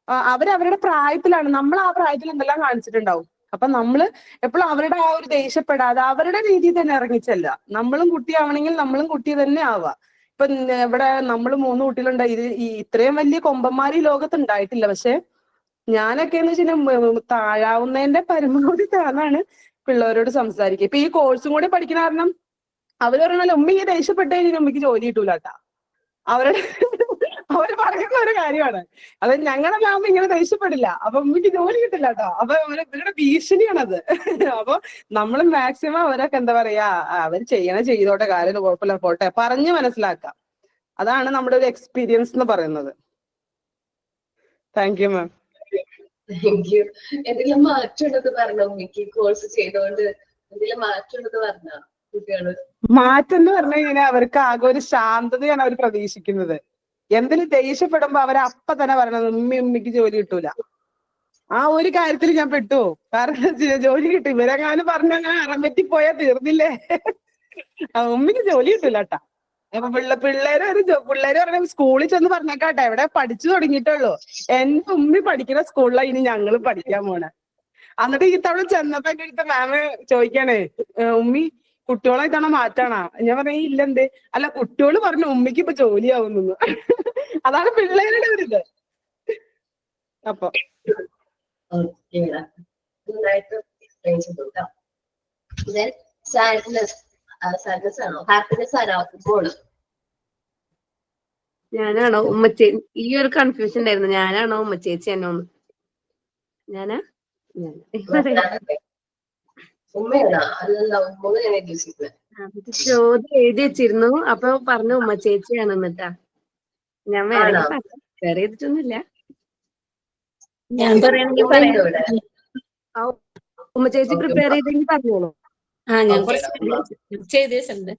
അവരവരുടെ പ്രായത്തിലാണ്, നമ്മൾ ആ പ്രായത്തിൽ എന്തെല്ലാം കാണിച്ചിട്ടുണ്ടാവും. അപ്പൊ നമ്മള് എപ്പോഴും അവരുടെ ആ ഒരു ദേഷ്യപ്പെടാതെ അവരുടെ രീതിയിൽ തന്നെ ഇറങ്ങിച്ചല്ല. നമ്മളും കുട്ടിയാവണമെങ്കിൽ നമ്മളും കുട്ടി തന്നെ ആവുക. ഇപ്പൊ ഇവിടെ നമ്മൾ 3 കുട്ടികളുണ്ട്. ഈ ഇത്രയും വലിയ കൊമ്പന്മാർ ഈ ലോകത്ത് ഉണ്ടായിട്ടില്ല. പക്ഷെ ഞാനൊക്കെ എന്ന് വെച്ചാൽ താഴാവുന്നതിന്റെ പരമാവധി താന്നാണ് പിള്ളേരോട് സംസാരിക്കുക. ഇപ്പൊ ഈ കോഴ്സും കൂടെ പഠിക്കുന്ന കാരണം അവര് പറഞ്ഞാൽ ഉമ്മ ഈ ദേഷ്യപ്പെട്ട് കഴിഞ്ഞാൽ ഉമ്മയ്ക്ക് ജോലി കിട്ടൂലാട്ടാ. അവരുടെ അവര് പറയുന്ന ഒരു കാര്യമാണ്. അത് ഞങ്ങളെല്ലാം ഇങ്ങനെ ദേഷ്യപ്പെടില്ല, അപ്പൊ ഉമ്മയ്ക്ക് ജോലി കിട്ടില്ല കേട്ടോ. അപ്പൊ ഇവരുടെ ഭീഷണിയാണത്. അപ്പൊ നമ്മൾ മാക്സിമം അവരൊക്കെ എന്താ പറയാ, അവർ ചെയ്തോട്ടെ, കാര്യം കുഴപ്പമില്ല, പോട്ടെ, പറഞ്ഞ് മനസ്സിലാക്കാം. അതാണ് നമ്മുടെ ഒരു എക്സ്പീരിയൻസ് എന്ന് പറയുന്നത്. Thank you ma'am. Thank U. എന്തെങ്കിലും മാറ്റം ഉണ്ടെന്ന് പറഞ്ഞോ ഉമ്മയ്ക്ക് കോഴ്സ് ചെയ്തോണ്ട്? എന്തെങ്കിലും മാറ്റം ഉണ്ടെന്ന് പറഞ്ഞോ കുട്ടികള്? മാറ്റം എന്ന് പറഞ്ഞു കഴിഞ്ഞാൽ അവർക്ക് ആകെ ഒരു ശാന്തതയാണ് അവർ പ്രതീക്ഷിക്കുന്നത്. എന്തിനും ദേഷ്യപ്പെടുമ്പോ അവരപ്പ തന്നെ പറയണത് ഉമ്മയ്ക്ക് ജോലി കിട്ടൂല. ആ ഒരു കാര്യത്തിൽ ഞാൻ പെട്ടു. കാരണം ജോലി കിട്ടും, ഇവരെങ്ങാനും പറഞ്ഞങ്ങനെ അറം പറ്റിപ്പോയാൽ തീർന്നില്ലേ. ഉമ്മയ്ക്ക് ജോലി കിട്ടൂല കേട്ടാ. അപ്പൊ പിള്ളേര് പറഞ്ഞ സ്കൂളിൽ ചെന്ന് പറഞ്ഞേക്കാട്ടെ, എവിടെ പഠിച്ചു തുടങ്ങിയിട്ടുള്ളൂ. എന്റെ ഉമ്മി പഠിക്കുന്ന സ്കൂളിലാണ് ഇനി ഞങ്ങൾ പഠിക്കാൻ പോണെ. എന്നിട്ട് ഈ തവണ ചെന്നപ്പോ എന്റെ അടുത്ത മാമ് ചോദിക്കാണേ, ഉമ്മി കുട്ടികളെ ഇത്തവണ മാറ്റാണാ? ഞാൻ പറഞ്ഞ ഇല്ല, എന്തേ? അല്ല, കുട്ടികള് പറഞ്ഞു ഉമ്മിക്ക് ഇപ്പൊ ജോലിയാവുന്നു. അതാണ് പിള്ളേരുടെ ഒരു ഇത്. അപ്പൊ നന്നായിട്ട് എക്സ്പ്ലെയിൻ ചെയ്തു കേട്ടോ. സാഡ്നെസ് ആണോ ഹാപ്പിനെസ് ആണോ ഇപ്പോൾ? ഞാനാണോ ഉമ്മച്ചേ? ഈ ഒരു കൺഫ്യൂഷൻ ഉണ്ടായിരുന്നു, ഞാനാണോ ഉമ്മച്ചേച്ചി എന്നോ? ഞാനാ? ഉമ്മയാണോ? അല്ലല്ല, ഉമ്മ ഞാൻ ഉദ്ദേശിക്കുന്നത്. ചോദ്യം എഴുതി വെച്ചിരുന്നു, അപ്പൊ പറഞ്ഞു ഉമ്മച്ചേച്ചിയാണ്. എന്നിട്ടാ ഞാൻ വേണമെങ്കിൽ പറഞ്ഞു, ഷെയർ ചെയ്തിട്ടൊന്നുമില്ല. ഞാൻ പറയണെങ്കിൽ പറയാം. ഉമ്മച്ചേച്ചി പ്രിപ്പയർ ചെയ്തെങ്കിൽ പറഞ്ഞോളൂ. ഞാൻ കുറച്ച് ചെയ്തിട്ടുണ്ട്.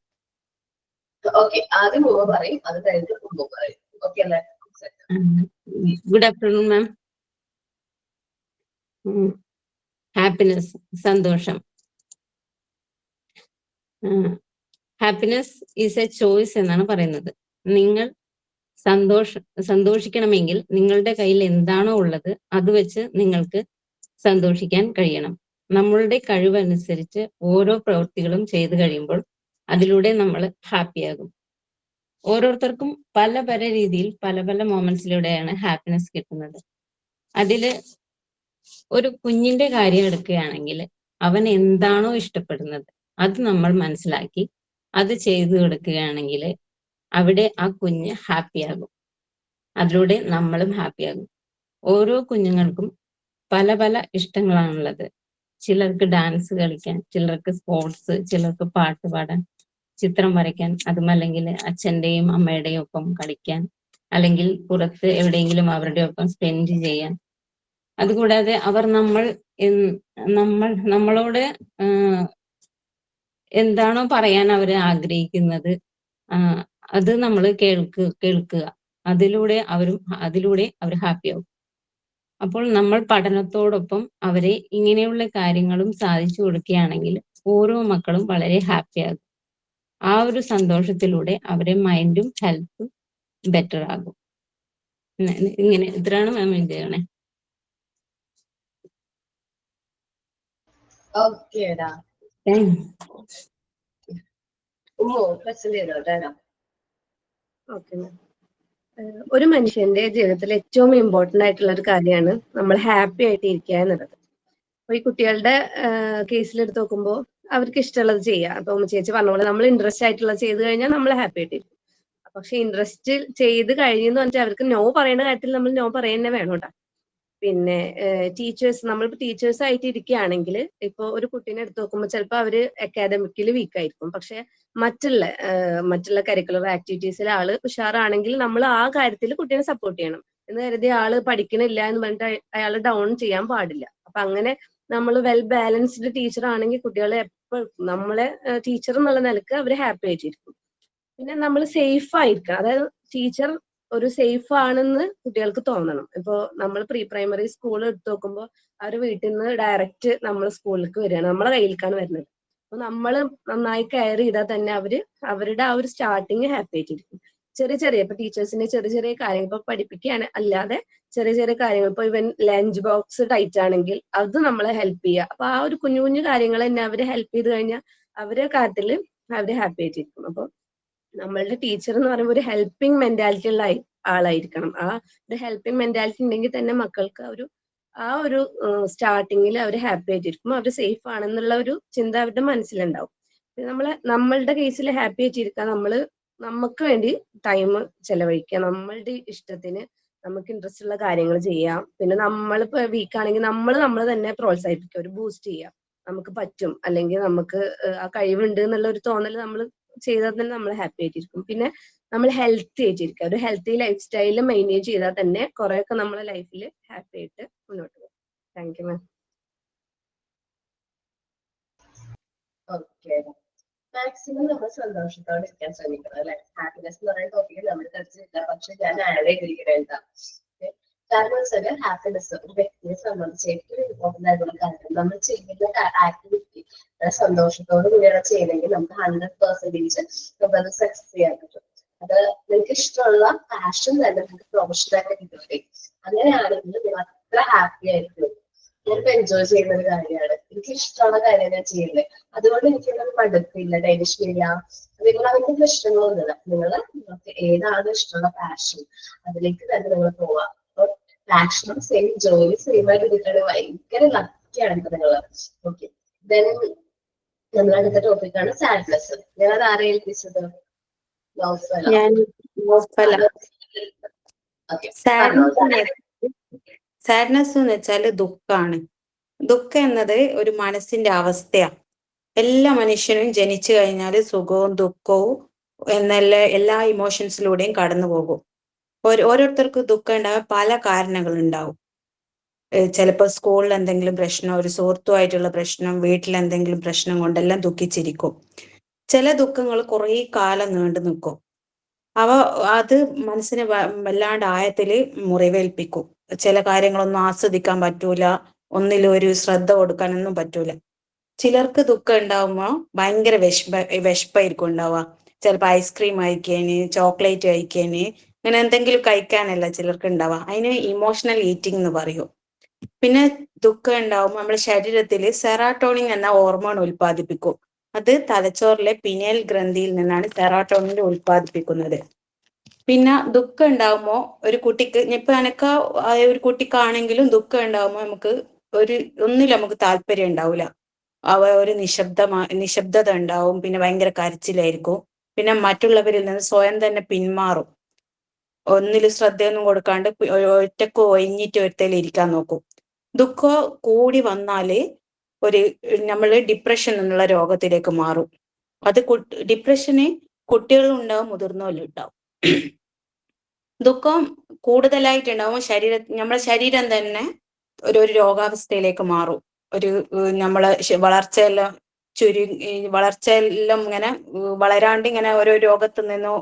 ഓക്കെ, ആദ്യം ഉമ്മ പറയും, അത് കഴിഞ്ഞിട്ട് ഉമ്മ പറയും. ഓക്കെ അല്ലേ? ഗുഡ് ആഫ്റ്റർനൂൺ മാം. ഹാപ്പിനെസ്, സന്തോഷം. ഹാപ്പിനെസ് ഈസ് എ ചോയ്സ് എന്നാണ് പറയുന്നത്. നിങ്ങൾ സന്തോഷിക്കണമെങ്കിൽ നിങ്ങളുടെ കയ്യിൽ എന്താണോ ഉള്ളത് അത് വെച്ച് നിങ്ങൾക്ക് സന്തോഷിക്കാൻ കഴിയണം. നമ്മളുടെ കഴിവനുസരിച്ച് ഓരോ പ്രവൃത്തികളും ചെയ്തു കഴിയുമ്പോൾ അതിലൂടെ നമ്മൾ ഹാപ്പിയാകും. ഓരോരുത്തർക്കും പല പല രീതിയിൽ പല പല മൊമെന്റ്സിലൂടെയാണ് ഹാപ്പിനെസ് കിട്ടുന്നത്. അതില് ഒരു കുഞ്ഞിന്റെ കാര്യം എടുക്കുകയാണെങ്കിൽ അവൻ എന്താണോ ഇഷ്ടപ്പെടുന്നത് അത് നമ്മൾ മനസ്സിലാക്കി അത് ചെയ്തു കൊടുക്കുകയാണെങ്കിൽ അവിടെ ആ കുഞ്ഞ് ഹാപ്പിയാകും. അതിലൂടെ നമ്മളും ഹാപ്പിയാകും. ഓരോ കുഞ്ഞുങ്ങൾക്കും പല പല ഇഷ്ടങ്ങളാണുള്ളത്. ചിലർക്ക് ഡാൻസ് കളിക്കാൻ, ചിലർക്ക് സ്പോർട്സ്, ചിലർക്ക് പാട്ട് പാടാൻ, ചിത്രം വരയ്ക്കാൻ, അതുമല്ലെങ്കിൽ അച്ഛൻ്റെയും അമ്മയുടെയും ഒപ്പം കളിക്കാൻ, അല്ലെങ്കിൽ പുറത്ത് എവിടെയെങ്കിലും അവരുടെ ഒപ്പം സ്പെൻഡ് ചെയ്യാൻ. അതുകൂടാതെ അവർ നമ്മളോട് എന്താണോ പറയാൻ അവർ ആഗ്രഹിക്കുന്നത് അത് നമ്മൾ കേൾക്കുക. അതിലൂടെ അവർ ഹാപ്പിയാവും. അപ്പോൾ നമ്മൾ പഠനത്തോടൊപ്പം അവരെ ഇങ്ങനെയുള്ള കാര്യങ്ങളും സാധിച്ചു കൊടുക്കുകയാണെങ്കിൽ ഓരോ മക്കളും വളരെ ഹാപ്പിയാകും. ആ ഒരു സന്തോഷത്തിലൂടെ അവരെ മൈൻഡും ഹെൽത്തും ബെറ്റർ ആകും. ഇങ്ങനെ ഇത്രയാണ് മാം ചെയ്യണേ. ഓക്കേടാ. Okay ma'am. ഒരു മനുഷ്യന്റെ ജീവിതത്തിൽ ഏറ്റവും ഇമ്പോർട്ടന്റ് ആയിട്ടുള്ള ഒരു കാര്യമാണ് നമ്മൾ ഹാപ്പി ആയിട്ട് ഇരിക്കുക എന്നുള്ളത്. അപ്പൊ ഈ കുട്ടികളുടെ കേസിൽ എടുത്ത് നോക്കുമ്പോൾ അവർക്ക് ഇഷ്ടമുള്ളത് ചെയ്യുക. അപ്പൊ ചേച്ചി പറഞ്ഞ പോലെ നമ്മൾ ഇൻട്രസ്റ്റ് ആയിട്ടുള്ളത് ചെയ്ത് കഴിഞ്ഞാൽ നമ്മൾ ഹാപ്പി ആയിട്ടിരിക്കും. പക്ഷെ ഇൻട്രസ്റ്റ് ചെയ്ത് കഴിഞ്ഞെന്ന് പറഞ്ഞാൽ അവർക്ക് നോ പറയുന്ന കാര്യത്തിൽ നമ്മൾ നോ പറയുന്നേ വേണം കേട്ടോ. പിന്നെ ടീച്ചേഴ്സ്, നമ്മളിപ്പോൾ ടീച്ചേഴ്സ് ആയിട്ട് ഇരിക്കുകയാണെങ്കിൽ ഇപ്പോൾ ഒരു കുട്ടീനെ എടുത്ത് നോക്കുമ്പോൾ ചിലപ്പോൾ അവര് അക്കാഡമിക്കലി വീക്ക് ആയിരിക്കും. പക്ഷെ മറ്റുള്ള കരിക്കുലർ ആക്ടിവിറ്റീസിൽ ആള് ഉഷാറാണെങ്കിൽ നമ്മൾ ആ കാര്യത്തിൽ കുട്ടീനെ സപ്പോർട്ട് ചെയ്യണം. എന്ന് കരുതി ആള് പഠിക്കണില്ല എന്ന് പറഞ്ഞിട്ട് അയാൾ ഡൗൺ ചെയ്യാൻ പാടില്ല. അപ്പൊ അങ്ങനെ നമ്മൾ വെൽ ബാലൻസ്ഡ് ടീച്ചർ ആണെങ്കിൽ കുട്ടികളെ എപ്പോഴും നമ്മളെ ടീച്ചർ എന്നുള്ള നിലക്ക് അവർ ഹാപ്പി ആയിട്ടിരിക്കും. പിന്നെ നമ്മൾ സേഫ് ആയിരിക്കണം. അതായത് ടീച്ചർ ഒരു സേഫ് ആണെന്ന് കുട്ടികൾക്ക് തോന്നണം. ഇപ്പോൾ നമ്മൾ പ്രീ പ്രൈമറി സ്കൂൾ എടുത്ത് നോക്കുമ്പോൾ അവർ വീട്ടിൽ നിന്ന് ഡയറക്റ്റ് നമ്മൾ സ്കൂളിലേക്ക് വരികയാണ്, നമ്മളെ കയ്യിലേക്കാണ് വരുന്നത്. അപ്പൊ നമ്മൾ നന്നായി കെയർ ചെയ്താൽ തന്നെ അവരുടെ ആ ഒരു സ്റ്റാർട്ടിങ് ഹാപ്പി ആയിട്ടിരിക്കും. ചെറിയ ചെറിയ ഇപ്പൊ ടീച്ചേഴ്സിന്റെ ചെറിയ ചെറിയ കാര്യങ്ങൾ ഇപ്പൊ പഠിപ്പിക്കുകയാണ് അല്ലാതെ ചെറിയ ചെറിയ കാര്യങ്ങൾ ഇപ്പൊ ഇവൻ ലഞ്ച് ബോക്സ് ടൈറ്റ് ആണെങ്കിൽ അത് നമ്മളെ ഹെൽപ്പ് ചെയ്യുക. അപ്പൊ ആ ഒരു കുഞ്ഞു കുഞ്ഞു കാര്യങ്ങൾ തന്നെ അവരെ ഹെൽപ്പ് ചെയ്ത് കഴിഞ്ഞാൽ അവരെ കാര്യത്തിൽ അവര് ഹാപ്പി ആയിട്ടിരിക്കും. അപ്പൊ നമ്മളുടെ ടീച്ചർ എന്ന് പറയുമ്പോൾ ഒരു ഹെൽപ്പിംഗ് മെന്റാലിറ്റി ഉള്ള ആളായിരിക്കണം. ആ ഒരു ഹെൽപ്പിംഗ് മെന്റാലിറ്റി ഉണ്ടെങ്കിൽ തന്നെ മക്കൾക്ക് ആ ഒരു സ്റ്റാർട്ടിങ്ങിൽ അവർ ഹാപ്പി ആയിട്ടിരിക്കും, അവർ സേഫ് ആണെന്നുള്ള ഒരു ചിന്ത അവരുടെ മനസ്സിലുണ്ടാവും. നമ്മളുടെ കേസിൽ ഹാപ്പി ആയിട്ടിരിക്കാൻ നമുക്ക് വേണ്ടി ടൈം ചെലവഴിക്കുക, നമ്മളുടെ ഇഷ്ടത്തിന് നമുക്ക് ഇൻട്രസ്റ്റ് ഉള്ള കാര്യങ്ങൾ ചെയ്യാം. പിന്നെ നമ്മളിപ്പോ വീക്ക് ആണെങ്കിൽ നമ്മൾ തന്നെ പ്രോത്സാഹിപ്പിക്കുക, ഒരു ബൂസ്റ്റ് ചെയ്യാം, നമുക്ക് പറ്റും അല്ലെങ്കിൽ നമുക്ക് ആ കഴിവുണ്ട് എന്നുള്ള ഒരു തോന്നൽ നമ്മൾ ചെയ്താൽ തന്നെ നമ്മൾ ഹാപ്പി ആയിട്ടിരിക്കും. പിന്നെ നമ്മൾ ഹെൽത്തി ആയിട്ടിരിക്കുക, ഒരു ഹെൽത്തി ലൈഫ് സ്റ്റൈൽ മെയിൻറ്റെയിൻ ചെയ്താൽ തന്നെ കുറെയൊക്കെ നമ്മളെ ലൈഫിൽ ഹാപ്പി ആയിട്ട് മുന്നോട്ട് പോകും. Thank you ma'am. Okay, maximum നമ്മൾ സന്തോഷത്തോടെ ഇരിക്കാൻ ശ്രമിക്കണം അല്ലെ. ഹാപ്പിനെസ് എന്ന് പറയുന്ന ടോപ്പിക്ക് നമ്മൾ കളിച്ചിട്ടില്ല, പക്ഷെ ഞാൻ ആഡ് ചെയ്തിരിക്കുന്നത് കാരണം വെച്ചാല് ഹാപ്പിനെസ് ഒരു വ്യക്തിയെ സംബന്ധിച്ച് ഏറ്റവും ഇമ്പോർട്ടന്റ് ആയിട്ടുള്ള കാര്യം നമ്മൾ ചെയ്യുന്ന ആക്ടിവിറ്റി സന്തോഷത്തോട് കൂടിയാണ് ചെയ്യണമെങ്കിൽ നമുക്ക് 100% നമുക്കത് സക്സസ് ചെയ്യാൻ പറ്റും. അത് നിങ്ങൾക്ക് ഇഷ്ടമുള്ള പാഷൻ തന്നെ നിങ്ങൾക്ക് പ്രൊഫഷണൽ ആയിട്ട് കിട്ടുന്നത്. അങ്ങനെയാണെങ്കിൽ നിങ്ങൾ അത്ര ഹാപ്പി ആയിരിക്കും. ഞാനിപ്പോ എൻജോയ് ചെയ്യുന്ന ഒരു കാര്യമാണ്, എനിക്ക് ഇഷ്ടമുള്ള കാര്യം ഞാൻ ചെയ്യുന്നത്, അതുകൊണ്ട് എനിക്കൊരു മടുപ്പില്ല, ടെൻഷൻ ഇല്ല. നിങ്ങൾ അതിന്റെ പ്രശ്നങ്ങളൊന്നുമില്ല. നിങ്ങൾക്ക് ഏതാണ് ഇഷ്ടമുള്ള പാഷൻ അതിലേക്ക് തന്നെ നിങ്ങൾ പോവാം. അപ്പൊ പാഷനും സെയിം ജോലി സെയിം ആയിട്ട് കിട്ടുന്നത് ഭയങ്കര ലക്കിയാണ് നിങ്ങൾ. ഓക്കെ, ദെൻ നമ്മൾ അടുത്ത ടോപ്പിക്കാണ് സാഡ്നെസ്. ഞാൻ അത് ആരെ ഏൽപ്പിച്ചത്? സാഡ്നെസ് എന്ന് വെച്ചാല് ദുഃഖാണ്. ദുഃഖം എന്നത് ഒരു മനസ്സിന്റെ അവസ്ഥയാണ്. എല്ലാ മനുഷ്യനും ജനിച്ചു കഴിഞ്ഞാൽ സുഖവും ദുഃഖവും എല്ലാ ഇമോഷൻസിലൂടെയും കടന്നു പോകും. ഓരോരുത്തർക്കും ദുഃഖം ഉണ്ടാകാൻ പല കാരണങ്ങൾ ഉണ്ടാവും. ചിലപ്പോൾ സ്കൂളിൽ എന്തെങ്കിലും പ്രശ്നം, ഒരു സുഹൃത്തുമായിട്ടുള്ള പ്രശ്നം, വീട്ടിൽ എന്തെങ്കിലും പ്രശ്നം കൊണ്ടെല്ലാം ദുഃഖിച്ചിരിക്കും. ചില ദുഃഖങ്ങൾ കുറേ കാലം നീണ്ടു നിൽക്കും. അത് മനസ്സിന് വല്ലാണ്ട് ആഴത്തില് മുറിവേൽപ്പിക്കും. ചില കാര്യങ്ങളൊന്നും ആസ്വദിക്കാൻ പറ്റൂല, ഒന്നിലും ഒരു ശ്രദ്ധ കൊടുക്കാനൊന്നും പറ്റൂല. ചിലർക്ക് ദുഃഖം ഉണ്ടാവുമ്പോൾ ഭയങ്കര വിശപ്പായിരിക്കും ഉണ്ടാവുക. ചിലപ്പോൾ ഐസ്ക്രീം കഴിക്കാന്, ചോക്ലേറ്റ് കഴിക്കാന്, അങ്ങനെ എന്തെങ്കിലും കഴിക്കാനല്ല ചിലർക്ക് ഉണ്ടാവുക. അതിന് ഇമോഷണൽ ഈറ്റിംഗ് എന്ന് പറയും. പിന്നെ ദുഃഖം ഉണ്ടാവുമ്പോൾ നമ്മുടെ ശരീരത്തിൽ സെറാട്ടോണിൻ എന്ന ഹോർമോൺ ഉൽപ്പാദിപ്പിക്കും. അത് തലച്ചോറിലെ പിനിയൽ ഗ്രന്ഥിയിൽ നിന്നാണ് സെറാട്ടോണിൻ ഉൽപ്പാദിപ്പിക്കുന്നത്. പിന്നെ ദുഃഖം ഉണ്ടാവുമ്പോൾ ഒരു കുട്ടിക്ക്, ഇപ്പൊ ഒരു കുട്ടിക്കാണെങ്കിലും ദുഃഖം ഉണ്ടാവുമ്പോൾ ഒന്നിലും നമുക്ക് താല്പര്യം ഉണ്ടാവില്ല. ഒരു നിശബ്ദത ഉണ്ടാവും. പിന്നെ ഭയങ്കര കരച്ചിലായിരിക്കും. പിന്നെ മറ്റുള്ളവരിൽ നിന്ന് സ്വയം തന്നെ പിന്മാറും. ഒന്നിലും ശ്രദ്ധയൊന്നും കൊടുക്കാണ്ട് ഒറ്റക്ക് ഒഴിഞ്ഞിട്ട് ഒരുത്തേൽ ഇരിക്കാൻ നോക്കും. ദുഃഖം കൂടി വന്നാല് നമ്മള് ഡിപ്രഷൻ എന്നുള്ള രോഗത്തിലേക്ക് മാറും. അത് ഡിപ്രഷന് കുട്ടികളും ഉണ്ടാവും, മുതിർന്നവരും ഉണ്ടാവും. ദുഃഖം കൂടുതലായിട്ടുണ്ടാവും നമ്മുടെ ശരീരം തന്നെ ഒരു രോഗാവസ്ഥയിലേക്ക് മാറും. നമ്മളെ വളർച്ചയെല്ലാം ഇങ്ങനെ വളരാണ്ട് ഇങ്ങനെ ഓരോ രോഗത്തിൽ നിന്നും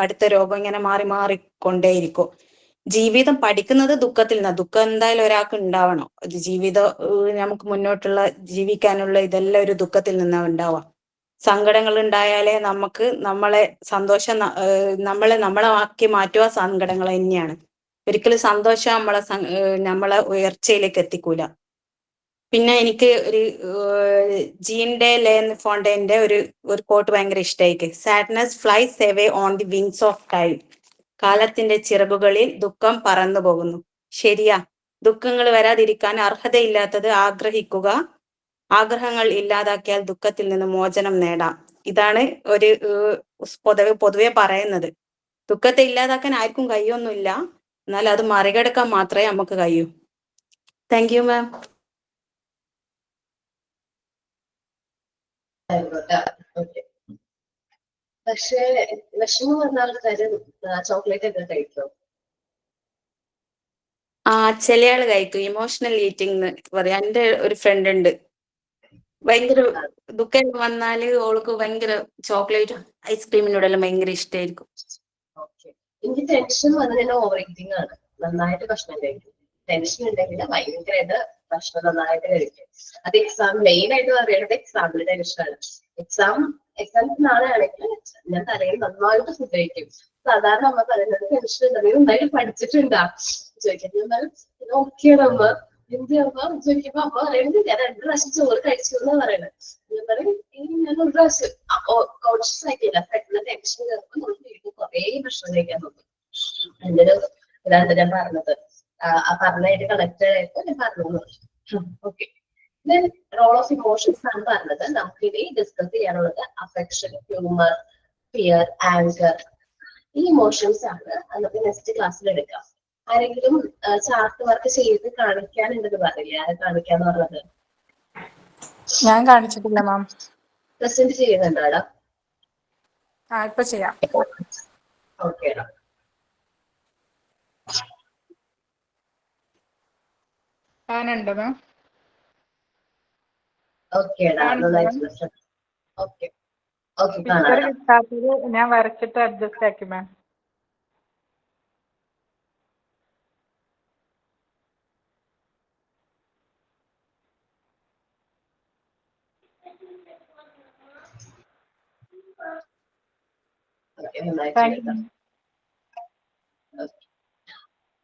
അടുത്ത രോഗം ഇങ്ങനെ മാറിക്കൊണ്ടേയിരിക്കും. ജീവിതം പഠിക്കുന്നത് ദുഃഖത്തിൽ നിന്നാണ്. ദുഃഖം എന്തായാലും ഒരാൾക്ക് ഉണ്ടാവണം. ജീവിതം നമുക്ക് മുന്നോട്ടുള്ള ജീവിക്കാനുള്ള ഇതെല്ലാം ഒരു ദുഃഖത്തിൽ നിന്നാണ് ഉണ്ടാവുക. സങ്കടങ്ങൾ ഉണ്ടായാലേ നമുക്ക് നമ്മളെ ആക്കി മാറ്റുക സങ്കടങ്ങൾ തന്നെയാണ്. ഒരിക്കലും സന്തോഷം നമ്മളെ ഉയർച്ചയിലേക്ക് എത്തിക്കൂല. പിന്നെ എനിക്ക് ഒരു ജീൻഡെ ലേൻ ഫോണ്ടേന്റെ ഒരു കോട്ട് ഭയങ്കര ഇഷ്ടമായിരിക്കും. Sadness flies away on the wings of time. കാലത്തിന്റെ ചിറകുകളിൽ ദുഃഖം പറന്നു പോകുന്നു. ശരിയാ, ദുഃഖങ്ങൾ വരാതിരിക്കാൻ അർഹതയില്ലാത്തത് ആഗ്രഹിക്കുക. ആഗ്രഹങ്ങൾ ഇല്ലാതാക്കിയാൽ ദുഃഖത്തിൽ നിന്ന് മോചനം നേടാം. ഇതാണ് ഒരു പൊതുവെ പറയുന്നത്. ദുഃഖത്തെ ഇല്ലാതാക്കാൻ ആർക്കും കഴിയൊന്നുമില്ല, എന്നാൽ അത് മറികടക്കാൻ മാത്രമേ നമുക്ക് കഴിയൂ. താങ്ക് യു മാം. പക്ഷേ വിഷമം വന്ന ആൾക്കാര് ചോക്ലേറ്റ് ഒക്കെ കഴിക്കും. ചില ആള് കഴിക്കും. ഇമോഷണൽ ഈറ്റിംഗ് എന്ന് പറയാം. എന്റെ ഒരു ഫ്രണ്ട് ഉണ്ട്, ഭയങ്കര ദുഃഖം വന്നാല് ഓൾക്ക് ഭയങ്കര ചോക്ലേറ്റും ഐസ്ക്രീമിനോടെല്ലാം ഭയങ്കര ഇഷ്ടമായിരിക്കും. എനിക്ക് ടെൻഷൻ വന്നതിന് ഓവർ ഈറ്റിംഗ് ആണ്. നന്നായിട്ട് ഭക്ഷണം കഴിക്കും. ടെൻഷൻ ഉണ്ടെങ്കിൽ ഭയങ്കരമായിട്ട് ഭക്ഷണം നന്നായിട്ട് കഴിക്കും. അത് എക്സാം മെയിൻ ആയിട്ട് പറയുന്നത് എക്സാമിന്റെ ടെൻഷനാണ്. എക്സാം എക്സാംസ് നാളെ ആണെങ്കിൽ ഞാൻ തലയിൽ നന്നായിട്ട് ഫുഡ് കഴിക്കും. സാധാരണ അമ്മ പറയുന്നത് ടെൻഷൻ ഉണ്ടെങ്കിൽ നന്നായിട്ട് പഠിച്ചിട്ടുണ്ടാ ചോദിക്കുന്നത്. എന്നാലും ഓക്കെയാണ് അമ്മ. എന്ത് അമ്മ ചോദിക്കുമ്പോ അമ്മ പറയുന്നത് ഞാൻ 2 പ്രാവശ്യം ചോറ് കഴിച്ചു എന്നാ പറയണത്. ഞാൻ പറയും ഞാൻ 1 പ്രാവശ്യം കോൺഷ്യസ് ആക്കിയില്ല. പെട്ടെന്ന് ടെൻഷൻ കയറുമ്പോ നമ്മൾ വീട്ടിൽ കുറേ ഭക്ഷണം കഴിക്കാൻ നോക്കും. എന്റെ ഒരു ഇതാണ് ഞാൻ പറഞ്ഞത്. പറഞ്ഞായിട്ട് കണക്റ്റഡ് ആയിട്ട് ഞാൻ പറഞ്ഞു. ഓക്കെ, റോൾ ഓഫ് ഇമോഷൻസ് ആണ് പറഞ്ഞത്. നമുക്കിനി ഡിസ്കസ് ചെയ്യാനുള്ളത് അഫെക്ഷൻ, ഹ്യൂമർ, ഫിയർ, ആങ്കർ. ഈ ഇമോഷൻസ് ആണ് നമുക്ക് നെക്സ്റ്റ് ക്ലാസ്സിൽ എടുക്കാം. ആരെങ്കിലും ചാർട്ട് വർക്ക് ചെയ്ത് കാണിക്കാനുണ്ടെന്ന് പറഞ്ഞില്ലേ? ആരെ കാണിക്കാന്ന് പറഞ്ഞത്? ഞാൻ കാണിച്ചിട്ടില്ല മാം. പ്രസന്റ് ചെയ്യുന്നുണ്ടോ? ഇപ്പൊ ചെയ്യാം. ഓക്കെ, ഞാനുണ്ട് മാം. ഓക്കേടാ, നന്നായിട്ട്. ഓക്കെ ഓക്കെ, പിക്ചർ കിട്ടാത്തത് ഞാൻ വരച്ചിട്ട് അഡ്ജസ്റ്റ് ആക്കി മാം.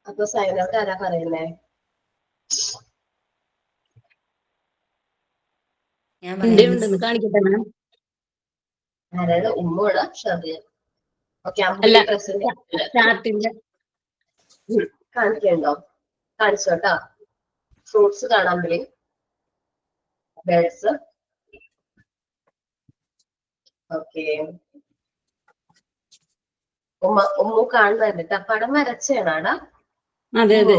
അപ്പൊ സൈനോട്ട് ആരാ പറയുന്നേ? ഉണ്ടെന്ന് കാണിക്കട്ടെ മാം. ആരാണ്? ഉമ്മോട ഷറിയ? ഓക്കെ, അല്ല, പ്രസന്റ് ചാർട്ടിന്റെ കാണിക്കണ്ടോ? കാണിച്ചോട്ടാ. ഫ്രൂട്ട്സ് കാണാൻ വിളി, ബേർഡ്സ്. ഓക്കെ, ഉമ്മു കാണുന്നുണ്ട്. പടം വരച്ചാണാടാ? അതെ അതെ,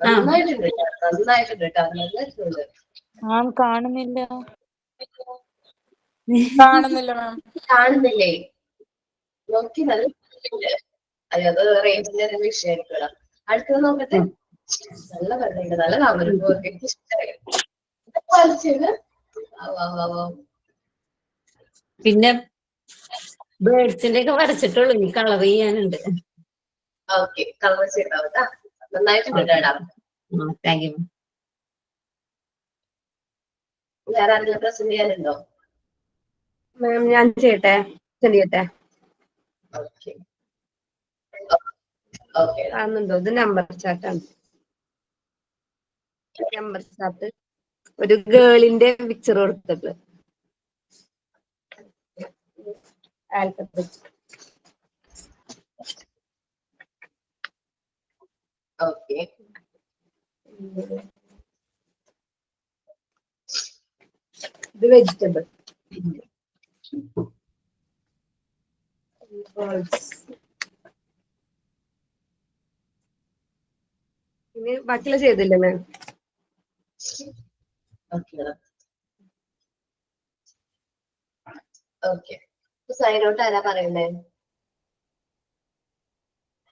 നന്നായിട്ടുണ്ട് കേട്ടോ, നന്നായിട്ടുണ്ട്. കാണുന്നില്ല മാം. കാണുന്നില്ലേ? നോക്കി നല്ല അത് റേഞ്ചിന്റെ ഒരു വിഷയമായിരിക്കും. അടുത്തത് നോക്കട്ടെ. നല്ല കണ്ടുണ്ട്, നല്ല കാണുന്നു. എനിക്ക് ഇഷ്ടമായി. പിന്നെ ബേർഡ്സിന്റെ ഒക്കെ വരച്ചിട്ടുള്ളൂ, ഇനി കളർ ചെയ്യാനുണ്ട്. ഓക്കെ, കളർ ചെയ്താ നന്നായിട്ടുണ്ട് കേടാ. Thank you. വേറെ ആരെങ്കിലും പ്രസന്റ് ചെയ്യാനുണ്ടോ? മാം ഞാൻ ചെയ്യട്ടെ? ഓക്കെ ഓക്കെ, കാണുന്നുണ്ടോ? ഇത് നമ്പർ ചാർട്ടാണ്. നമ്പർ ചാർട്ട് ഒരു ഗേളിന്റെ പിക്ചർ കൊടുത്തിട്ട് ആൽഫബറ്റ്. ഓക്കെ, ഇത് വെജിറ്റബിൾ. ഇനി ബാക്കിയുള്ള ചെയ്തില്ലേ മാം? ഓക്കെ, സൈനോട്ട് ആരാ പറയണ്ടേ?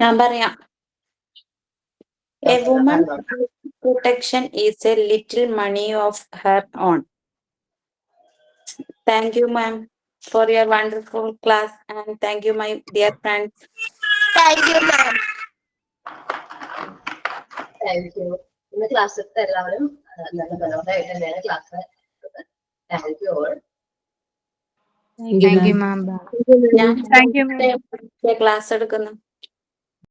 ഞാൻ പറയാം. A woman protection is a little money of her own. Thank you, ma'am, for your wonderful class, and thank you, my dear friends. Thank you, ma'am. Thank you. ഇന്ന് ക്ലാസ് എടുത്ത എല്ലാവരും നല്ല മനോഹരമായിട്ട് തന്നെയാണ് ക്ലാസ്. Thank you all. ഞാൻ ക്ലാസ് എടുക്കുന്നു.